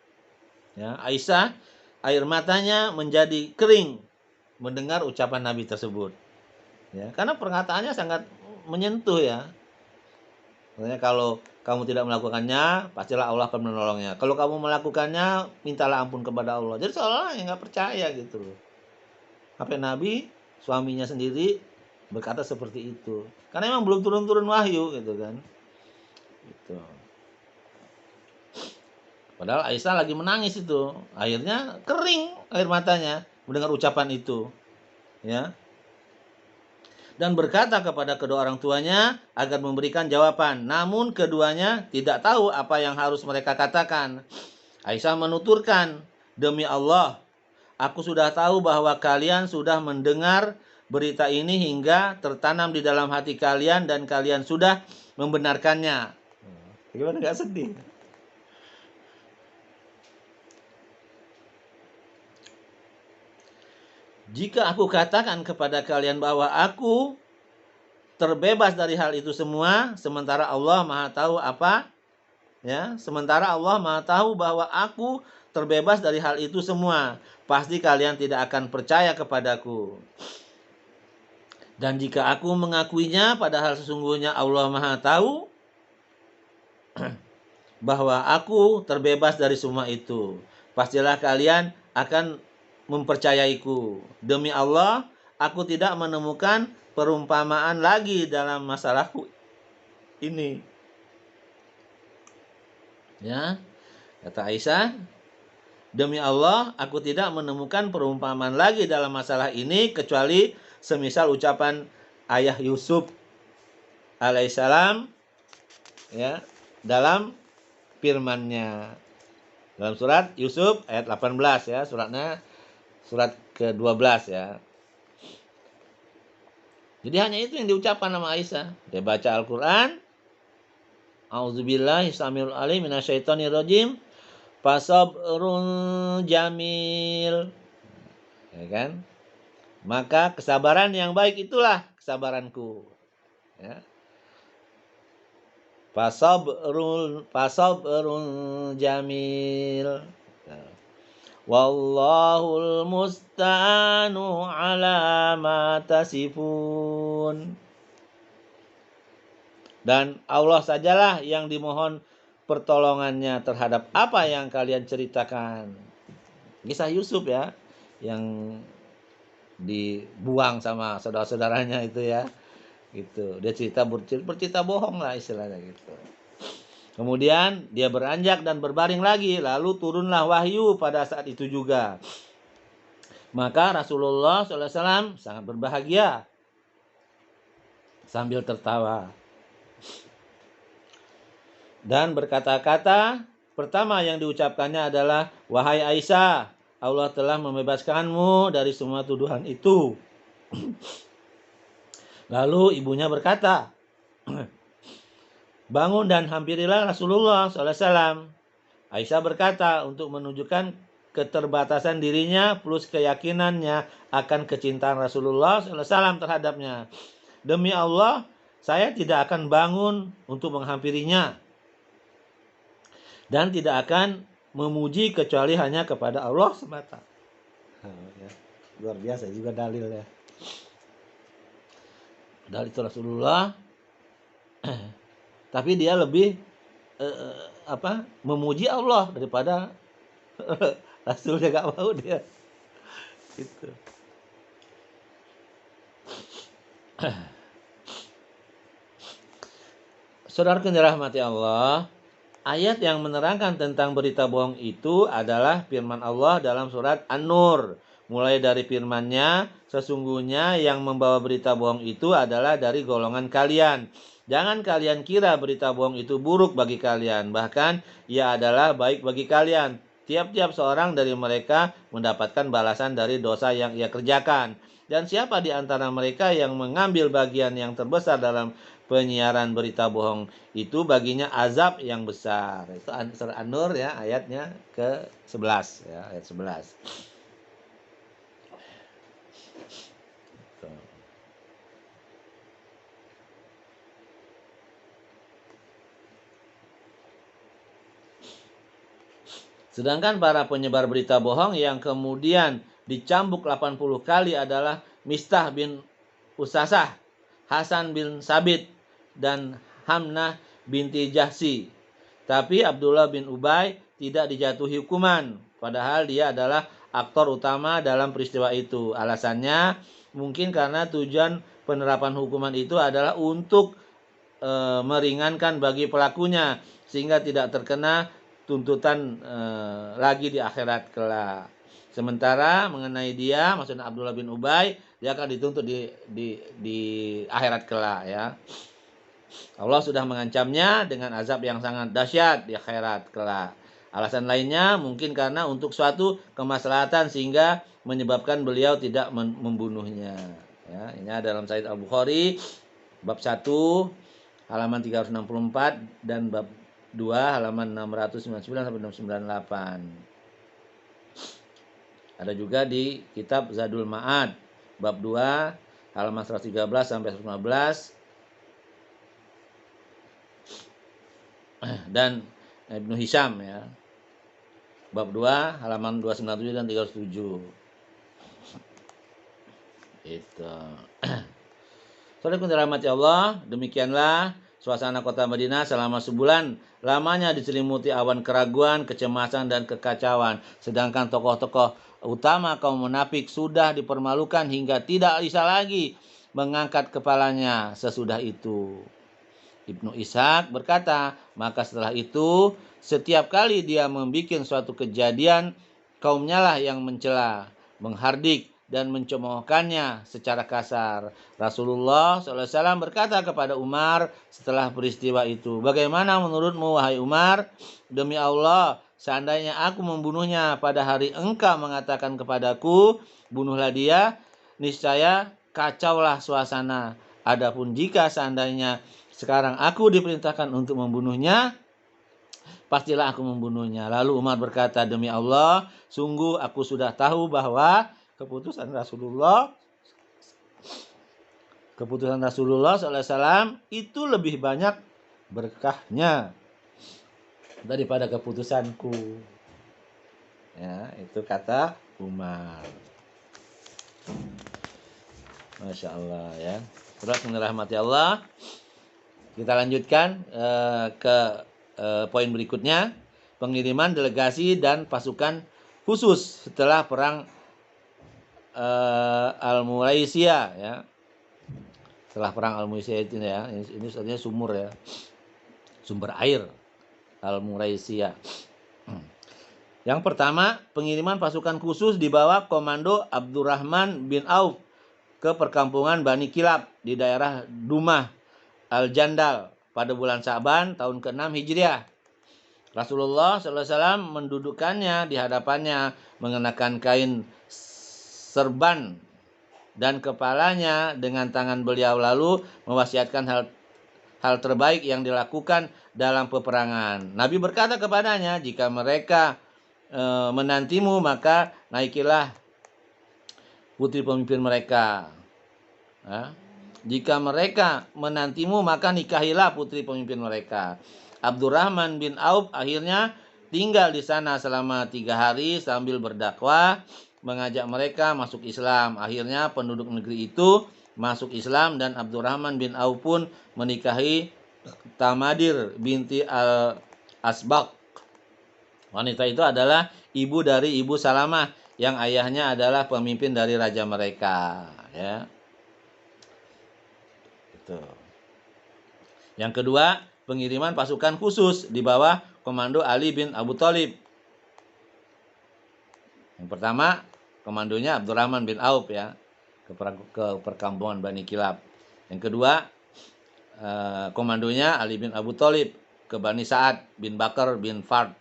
ya, Aisyah air matanya menjadi kering mendengar ucapan Nabi tersebut. Ya, karena perkataannya sangat menyentuh ya. Maksudnya kalau kamu tidak melakukannya, pastilah Allah akan menolongnya. Kalau kamu melakukannya, mintalah ampun kepada Allah. Jadi seolah-olah yang nggak percaya gitu loh. Sampai Nabi, suaminya sendiri berkata seperti itu. Karena emang belum turun-turun wahyu gitu kan. Gitu. Padahal Aisyah lagi menangis itu. Akhirnya kering air matanya mendengar ucapan itu. Ya. Dan berkata kepada kedua orang tuanya agar memberikan jawaban. Namun keduanya tidak tahu apa yang harus mereka katakan. Aisyah menuturkan, demi Allah, aku sudah tahu bahwa kalian sudah mendengar berita ini hingga tertanam di dalam hati kalian dan kalian sudah membenarkannya. Gimana, gak sedih? Jika aku katakan kepada kalian bahwa aku terbebas dari hal itu semua, sementara Allah Maha tahu apa? Ya, sementara Allah Maha tahu bahwa aku terbebas dari hal itu semua, pasti kalian tidak akan percaya kepadaku. Dan jika aku mengakuinya, padahal sesungguhnya Allah Maha tahu bahwa aku terbebas dari semua itu, pastilah kalian akan mempercayaiku. Demi Allah, aku tidak menemukan perumpamaan lagi dalam masalahku ini. Ya, kata Aisyah, demi Allah, aku tidak menemukan perumpamaan lagi dalam masalah ini kecuali semisal ucapan ayah Yusuf alaihissalam, ya, dalam firman-Nya dalam surat Yusuf ayat 18 ya, surat ke-12 ya. Jadi hanya itu yang diucapkan sama Aisyah. Dia baca Al-Qur'an, A'udzubillahi samiul alim minasyaitonir rajim, fasabrun jamil. Ya kan? Maka kesabaran yang baik itulah kesabaranku. Ya. Fasabrun jamil. Wallahul musta'anu ala ma tasifun. Dan Allah sajalah yang dimohon pertolongannya terhadap apa yang kalian ceritakan. Kisah Yusuf ya, yang dibuang sama saudara-saudaranya itu ya. Gitu. Dia bercerita bohong lah istilahnya gitu. Kemudian dia beranjak dan berbaring lagi, lalu turunlah wahyu pada saat itu juga. Maka Rasulullah SAW sangat berbahagia sambil tertawa dan berkata-kata. Pertama yang diucapkannya adalah, wahai Aisyah, Allah telah membebaskanmu dari semua tuduhan itu. Lalu ibunya berkata, bangun dan hampirilah Rasulullah SAW. Aisyah berkata untuk menunjukkan keterbatasan dirinya plus keyakinannya akan kecintaan Rasulullah SAW terhadapnya. Demi Allah, saya tidak akan bangun untuk menghampirinya. Dan tidak akan memuji kecuali hanya kepada Allah semata. Luar biasa juga dalil ya. Dalil itu Rasulullah. Tapi dia lebih memuji Allah daripada Rasulnya, gak mau dia. Gitu. Saudara yang dirahmati Allah, ayat yang menerangkan tentang berita bohong itu adalah firman Allah dalam surat An-Nur. Mulai dari firman-Nya, sesungguhnya yang membawa berita bohong itu adalah dari golongan kalian. Jangan kalian kira berita bohong itu buruk bagi kalian. Bahkan ia adalah baik bagi kalian. Tiap-tiap seorang dari mereka mendapatkan balasan dari dosa yang ia kerjakan. Dan siapa di antara mereka yang mengambil bagian yang terbesar dalam penyiaran berita bohong, itu baginya azab yang besar. Itu surah An-Nur ya, ayatnya ke-11 ya, ayat 11. Sedangkan para penyebar berita bohong yang kemudian dicambuk 80 kali adalah Mistah bin Usasah, Hasan bin Sabit, dan Hamnah binti Jahsi. Tapi Abdullah bin Ubay tidak dijatuhi hukuman, padahal dia adalah aktor utama dalam peristiwa itu. Alasannya mungkin karena tujuan penerapan hukuman itu adalah untuk meringankan bagi pelakunya sehingga tidak terkena tuntutan lagi di akhirat kelak. Sementara mengenai dia, maksudnya Abdullah bin Ubay, dia akan dituntut di akhirat kelak ya. Allah sudah mengancamnya dengan azab yang sangat dahsyat di akhirat kelak. Alasan lainnya mungkin karena untuk suatu kemaslahatan sehingga menyebabkan beliau tidak membunuhnya. Ya, ini dalam Sahih Al-Bukhari bab 1 halaman 364 dan bab 2 halaman 699 sampai 698. Ada juga di kitab Zadul Ma'ad bab 2 halaman 113 sampai 115 dan Ibnu Hisham ya. Bab 2 halaman 297 dan 307. Itu. Saudaraku dirahmati Allah, demikianlah suasana kota Madinah selama sebulan lamanya diselimuti awan keraguan, kecemasan, dan kekacauan. Sedangkan tokoh-tokoh utama kaum munafik sudah dipermalukan hingga tidak bisa lagi mengangkat kepalanya sesudah itu. Ibnu Ishaq berkata, maka setelah itu setiap kali dia membuat suatu kejadian, kaumnya lah yang mencela, menghardik, dan mencemoohkannya secara kasar. Rasulullah SAW berkata kepada Umar setelah peristiwa itu, bagaimana menurutmu wahai Umar? Demi Allah, seandainya aku membunuhnya pada hari engkau mengatakan kepadaku, bunuhlah dia, niscaya kacaulah suasana. Adapun jika seandainya sekarang aku diperintahkan untuk membunuhnya, pastilah aku membunuhnya. Lalu Umar berkata, demi Allah, sungguh aku sudah tahu bahwa keputusan Rasulullah SAW itu lebih banyak berkahnya daripada keputusanku. Ya, itu kata Umar. Masya Allah ya. Terus dirahmati Allah. Kita lanjutkan ke poin berikutnya, pengiriman delegasi dan pasukan khusus setelah perang Al-Muraisiyah ya. Setelah perang Al-Muraisiyah itu ya, ini sebenarnya sumur ya. Sumber air Al-Muraisiyah. Yang pertama, pengiriman pasukan khusus di bawah komando Abdurrahman bin Auf ke perkampungan Bani Kilab di daerah Dumah Al-Jandal pada bulan Sa'ban tahun ke-6 Hijriah. Rasulullah SAW mendudukkannya di hadapannya mengenakan kain serban dan kepalanya dengan tangan beliau, lalu mewasiatkan hal terbaik yang dilakukan dalam peperangan. Nabi berkata kepadanya, jika mereka menantimu maka naikilah putri pemimpin mereka. Jika mereka menantimu maka nikahilah putri pemimpin mereka. Abdurrahman bin Auf akhirnya tinggal di sana selama 3 hari sambil berdakwah, mengajak mereka masuk Islam. Akhirnya penduduk negeri itu masuk Islam dan Abdurrahman bin Auf pun menikahi Tamadir binti Al-Asbaq. Wanita itu adalah ibu dari Ibu Salamah yang ayahnya adalah pemimpin dari raja mereka ya. Itu. Yang kedua, pengiriman pasukan khusus di bawah komando Ali bin Abu Thalib. Yang pertama, komandonya Abdurrahman bin Auf ya, ke perkampungan Bani Kilab. Yang kedua, komandonya Ali bin Abu Thalib ke Bani Sa'ad bin Bakar bin Fard.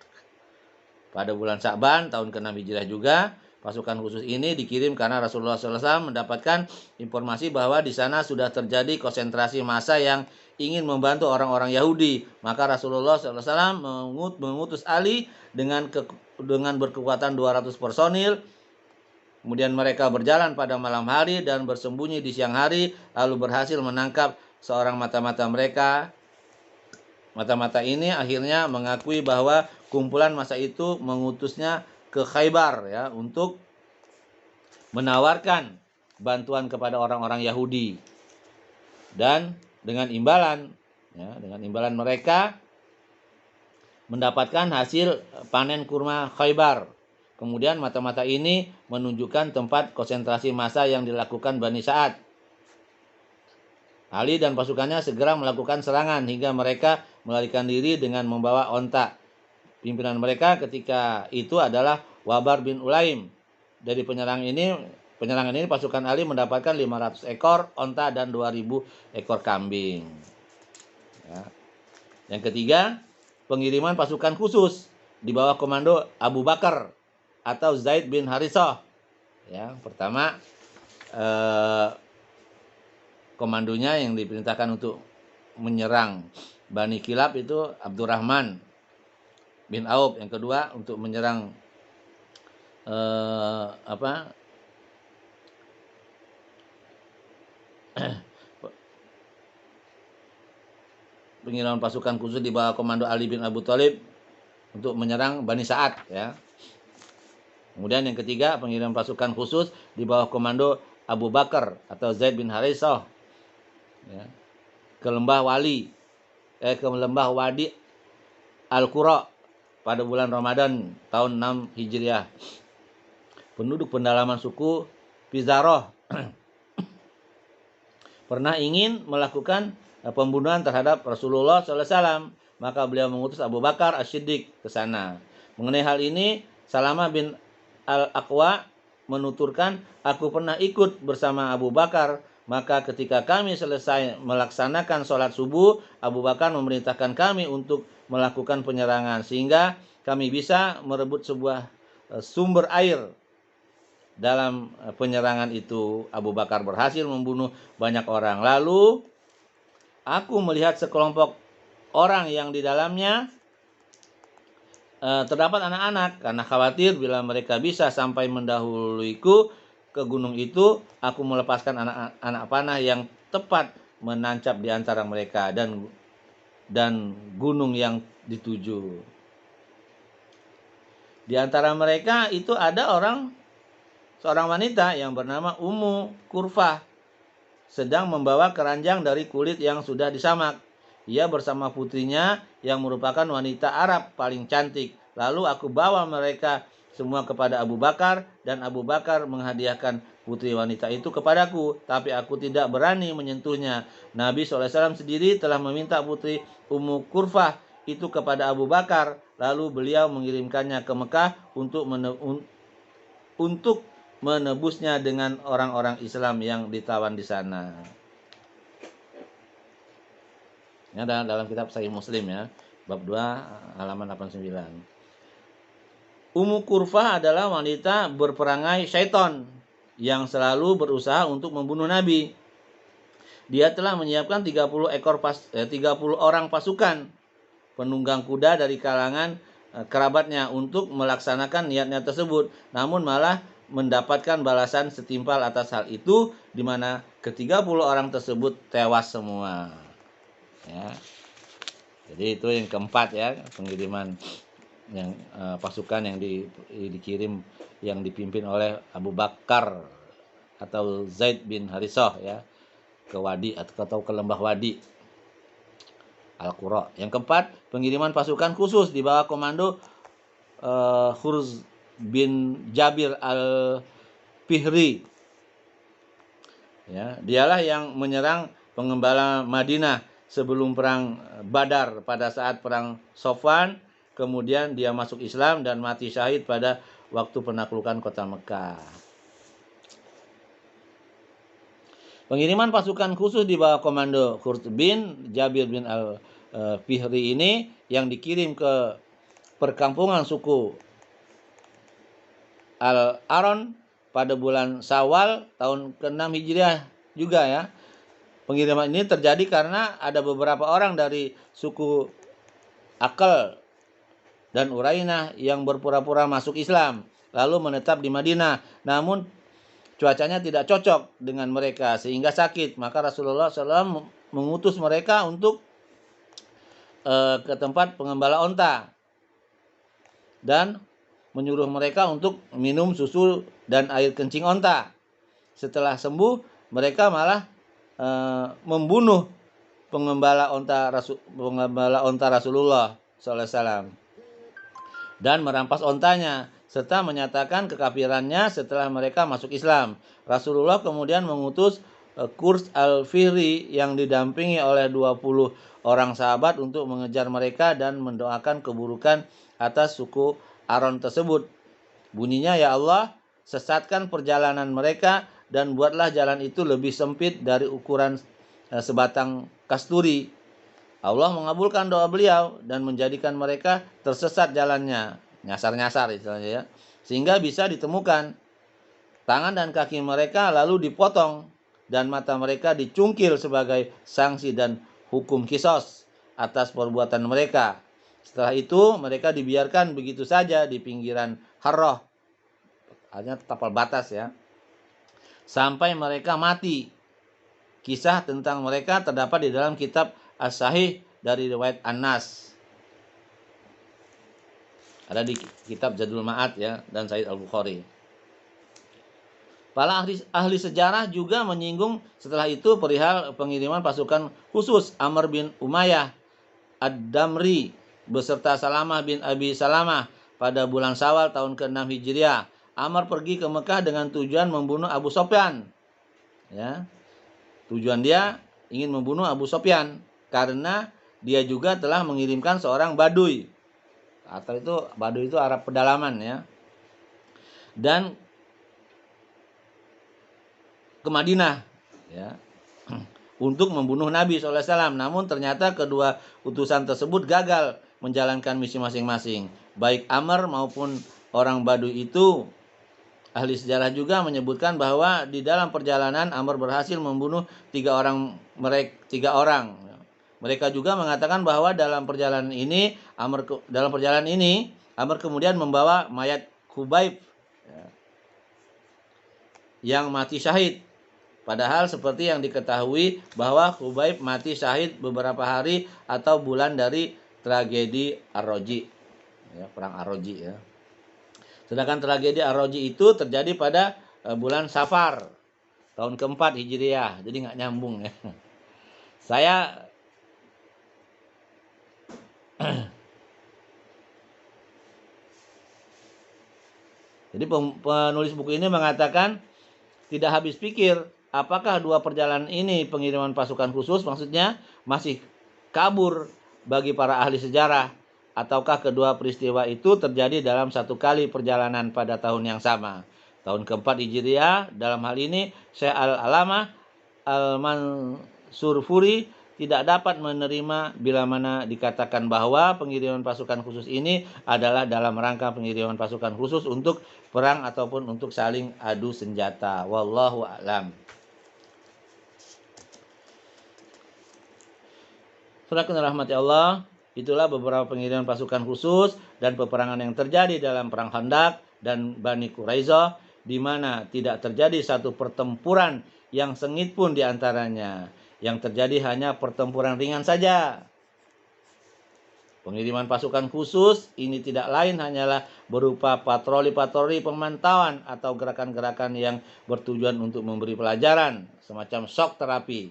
Pada bulan Sya'ban tahun ke-6 Hijriah juga, pasukan khusus ini dikirim karena Rasulullah SAW mendapatkan informasi bahwa di sana sudah terjadi konsentrasi massa yang ingin membantu orang-orang Yahudi. Maka Rasulullah SAW mengutus Ali dengan berkekuatan 200 personil. Kemudian mereka berjalan pada malam hari dan bersembunyi di siang hari, lalu berhasil menangkap seorang mata-mata mereka. Mata-mata ini akhirnya mengakui bahwa kumpulan massa itu mengutusnya ke Khaybar ya untuk menawarkan bantuan kepada orang-orang Yahudi. Dan dengan imbalan mereka mendapatkan hasil panen kurma Khaybar. Kemudian mata-mata ini menunjukkan tempat konsentrasi massa yang dilakukan Bani Sa'ad. Ali dan pasukannya segera melakukan serangan hingga mereka melarikan diri dengan membawa onta. Pimpinan mereka ketika itu adalah Wabar bin Ulaim. Dari penyerangan ini pasukan Ali mendapatkan 500 ekor onta dan 2000 ekor kambing. Ya. Yang ketiga, pengiriman pasukan khusus di bawah komando Abu Bakar atau Zaid bin Harithah. Ya, pertama komandonya yang diperintahkan untuk menyerang Bani Kilab itu Abdurrahman bin Auf. Yang kedua untuk menyerang pengiriman pasukan khusus di bawah komando Ali bin Abu Thalib untuk menyerang Bani Sa'ad ya. Kemudian yang ketiga pengiriman pasukan khusus di bawah komando Abu Bakar atau Zaid bin Harithah ya, ke lembah Wadi Al-Qura pada bulan Ramadan tahun 6 Hijriah. Penduduk pendalaman suku Pizaroh pernah ingin melakukan pembunuhan terhadap Rasulullah SAW, maka beliau mengutus Abu Bakar As-Siddiq ke sana. Mengenai hal ini, Salamah bin Al-Aqwa menuturkan, aku pernah ikut bersama Abu Bakar. Maka ketika kami selesai melaksanakan sholat subuh, Abu Bakar memerintahkan kami untuk melakukan penyerangan sehingga kami bisa merebut sebuah sumber air. Dalam penyerangan itu Abu Bakar berhasil membunuh banyak orang. Lalu aku melihat sekelompok orang yang di dalamnya terdapat anak-anak. Karena khawatir bila mereka bisa sampai mendahuluiku ke gunung itu, aku melepaskan anak panah yang tepat menancap di antara mereka dan gunung yang dituju. Di antara mereka itu ada seorang wanita yang bernama Ummu Kurfah sedang membawa keranjang dari kulit yang sudah disamak. Ia bersama putrinya yang merupakan wanita Arab paling cantik. Lalu aku bawa mereka semua kepada Abu Bakar dan Abu Bakar menghadiahkan putri wanita itu kepadaku, tapi aku tidak berani menyentuhnya. Nabi SAW sendiri telah meminta putri Ummu Kurfah itu kepada Abu Bakar, lalu beliau mengirimkannya ke Mekah untuk menebusnya dengan orang-orang Islam yang ditawan di sana. Ini ada dalam kitab Sahih Muslim ya, bab 2 halaman 89. Ummu Kurfah adalah wanita berperangai syaitan yang selalu berusaha untuk membunuh Nabi. Dia telah menyiapkan 30 orang pasukan penunggang kuda dari kalangan kerabatnya untuk melaksanakan niatnya tersebut. Namun malah mendapatkan balasan setimpal atas hal itu, di mana ke-30 orang tersebut tewas semua. Ya. Jadi itu yang keempat ya, pengiriman yang pasukan yang dikirim yang dipimpin oleh Abu Bakar atau Zaid bin Harithah ya ke Wadi atau ke lembah Wadi Al-Qura. Yang keempat, pengiriman pasukan khusus di bawah komando Khurz bin Jabir al-Fihri. Ya, dialah yang menyerang pengembala Madinah sebelum perang Badar pada saat perang Safwan. Kemudian dia masuk Islam dan mati syahid pada waktu penaklukan kota Mekah. Pengiriman pasukan khusus di bawah komando Khurz bin Jabir bin al-Fihri ini yang dikirim ke perkampungan suku Al-Aron pada bulan Syawal tahun ke-6 Hijriah juga ya. Pengiriman ini terjadi karena ada beberapa orang dari suku Akal dan Urainah yang berpura-pura masuk Islam lalu menetap di Madinah. Namun cuacanya tidak cocok dengan mereka sehingga sakit. Maka Rasulullah SAW mengutus mereka untuk ke tempat pengembala onta dan menyuruh mereka untuk minum susu dan air kencing onta. Setelah sembuh, mereka malah membunuh pengembala onta Rasulullah SAW dan merampas ontanya serta menyatakan kekafirannya setelah mereka masuk Islam. Rasulullah kemudian mengutus Qurs al-Fihri yang didampingi oleh 20 orang sahabat untuk mengejar mereka dan mendoakan keburukan atas suku Aron tersebut. Bunyinya, ya Allah, sesatkan perjalanan mereka dan buatlah jalan itu lebih sempit dari ukuran sebatang kasturi. Allah mengabulkan doa beliau dan menjadikan mereka tersesat jalannya, nyasar-nyasar istilahnya ya, sehingga bisa ditemukan. Tangan dan kaki mereka lalu dipotong dan mata mereka dicungkil sebagai sanksi dan hukum kisos atas perbuatan mereka. Setelah itu mereka dibiarkan begitu saja di pinggiran Harrah, hanya tapal batas ya, sampai mereka mati. Kisah tentang mereka terdapat di dalam kitab As-Sahih dari riwayat Anas. Ada di kitab Zadul Ma'ad ya dan Sahih Al-Bukhari. Para ahli sejarah juga menyinggung setelah itu perihal pengiriman pasukan khusus Amr bin Umayyah Ad-Damri beserta Salamah bin Abi Salamah pada bulan Syawal tahun ke-6 Hijriah. Amr pergi ke Mekah dengan tujuan membunuh Abu Sufyan. Ya. Tujuan dia ingin membunuh Abu Sufyan karena dia juga telah mengirimkan seorang Baduy. Atau itu Baduy itu Arab pedalaman ya. Dan ke Madinah ya, untuk membunuh Nabi SAW. Namun ternyata kedua utusan tersebut gagal menjalankan misi masing-masing. Baik Amr maupun orang Baduy itu, ahli sejarah juga menyebutkan bahwa di dalam perjalanan Amr berhasil membunuh 3 orang. Mereka juga mengatakan bahwa dalam perjalanan ini Amr kemudian membawa mayat Khubayb yang mati syahid. Padahal seperti yang diketahui bahwa Khubayb mati syahid beberapa hari atau bulan dari tragedi Ar-Raji, ya, perang Ar-Raji ya. Sedangkan tragedi Ar-Raji itu terjadi pada bulan Safar tahun ke-4 Hijriah, jadi nggak nyambung ya. Saya jadi penulis buku ini mengatakan tidak habis pikir apakah dua perjalanan ini pengiriman pasukan khusus maksudnya masih kabur bagi para ahli sejarah, ataukah kedua peristiwa itu terjadi dalam satu kali perjalanan pada tahun yang sama, tahun ke-4 Hijriah. Dalam hal ini Syekh Al-Alamah Al-Mansurfuri tidak dapat menerima bila mana dikatakan bahwa pengiriman pasukan khusus ini adalah dalam rangka pengiriman pasukan khusus untuk perang ataupun untuk saling adu senjata. Wallahu a'lam. Saudara rahmati Allah, itulah beberapa pengiriman pasukan khusus dan peperangan yang terjadi dalam perang Khandaq dan Bani Quraisyah, di mana tidak terjadi satu pertempuran yang sengit pun di antaranya. Yang terjadi hanya pertempuran ringan saja. Pengiriman pasukan khusus ini tidak lain hanyalah berupa patroli-patroli pemantauan atau gerakan-gerakan yang bertujuan untuk memberi pelajaran, semacam shock terapi,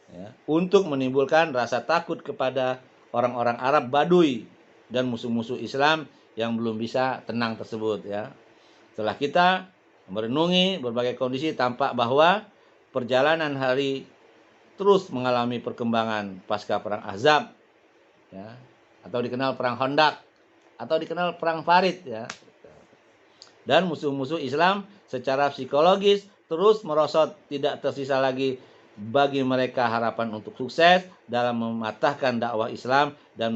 ya, untuk menimbulkan rasa takut kepada orang-orang Arab Baduy dan musuh-musuh Islam yang belum bisa tenang tersebut. Ya. Setelah kita merenungi berbagai kondisi, tampak bahwa perjalanan hari terus mengalami perkembangan pasca perang Ahzab, ya, atau dikenal perang Khandaq, atau dikenal perang Farid, ya. Dan musuh-musuh Islam secara psikologis terus merosot, tidak tersisa lagi bagi mereka harapan untuk sukses dalam mematahkan dakwah Islam dan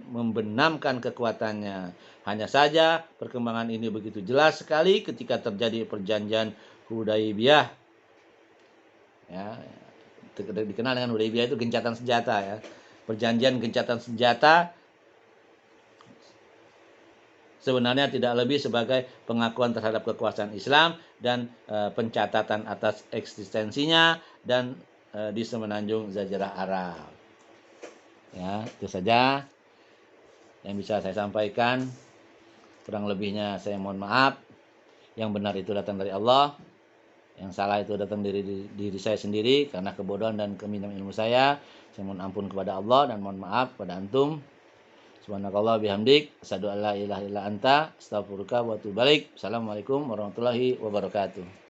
membenamkan kekuatannya. Hanya saja perkembangan ini begitu jelas sekali ketika terjadi perjanjian Hudaybiyah. Ya, dikenal dengan Hudaybiyah itu gencatan senjata ya. Perjanjian gencatan senjata sebenarnya tidak lebih sebagai pengakuan terhadap kekuasaan Islam dan pencatatan atas eksistensinya dan di semenanjung Jazirah Arab. Ya, itu saja yang bisa saya sampaikan. Kurang lebihnya saya mohon maaf. Yang benar itu datang dari Allah, yang salah itu datang dari diri saya sendiri karena kebodohan dan keminim ilmu saya. Saya mohon ampun kepada Allah dan mohon maaf kepada antum. Subhanakallah bihamdik, asyhadu an la ilaha illa anta, astaghfiruka wa atubu ilaik. Assalamualaikum warahmatullahi wabarakatuh.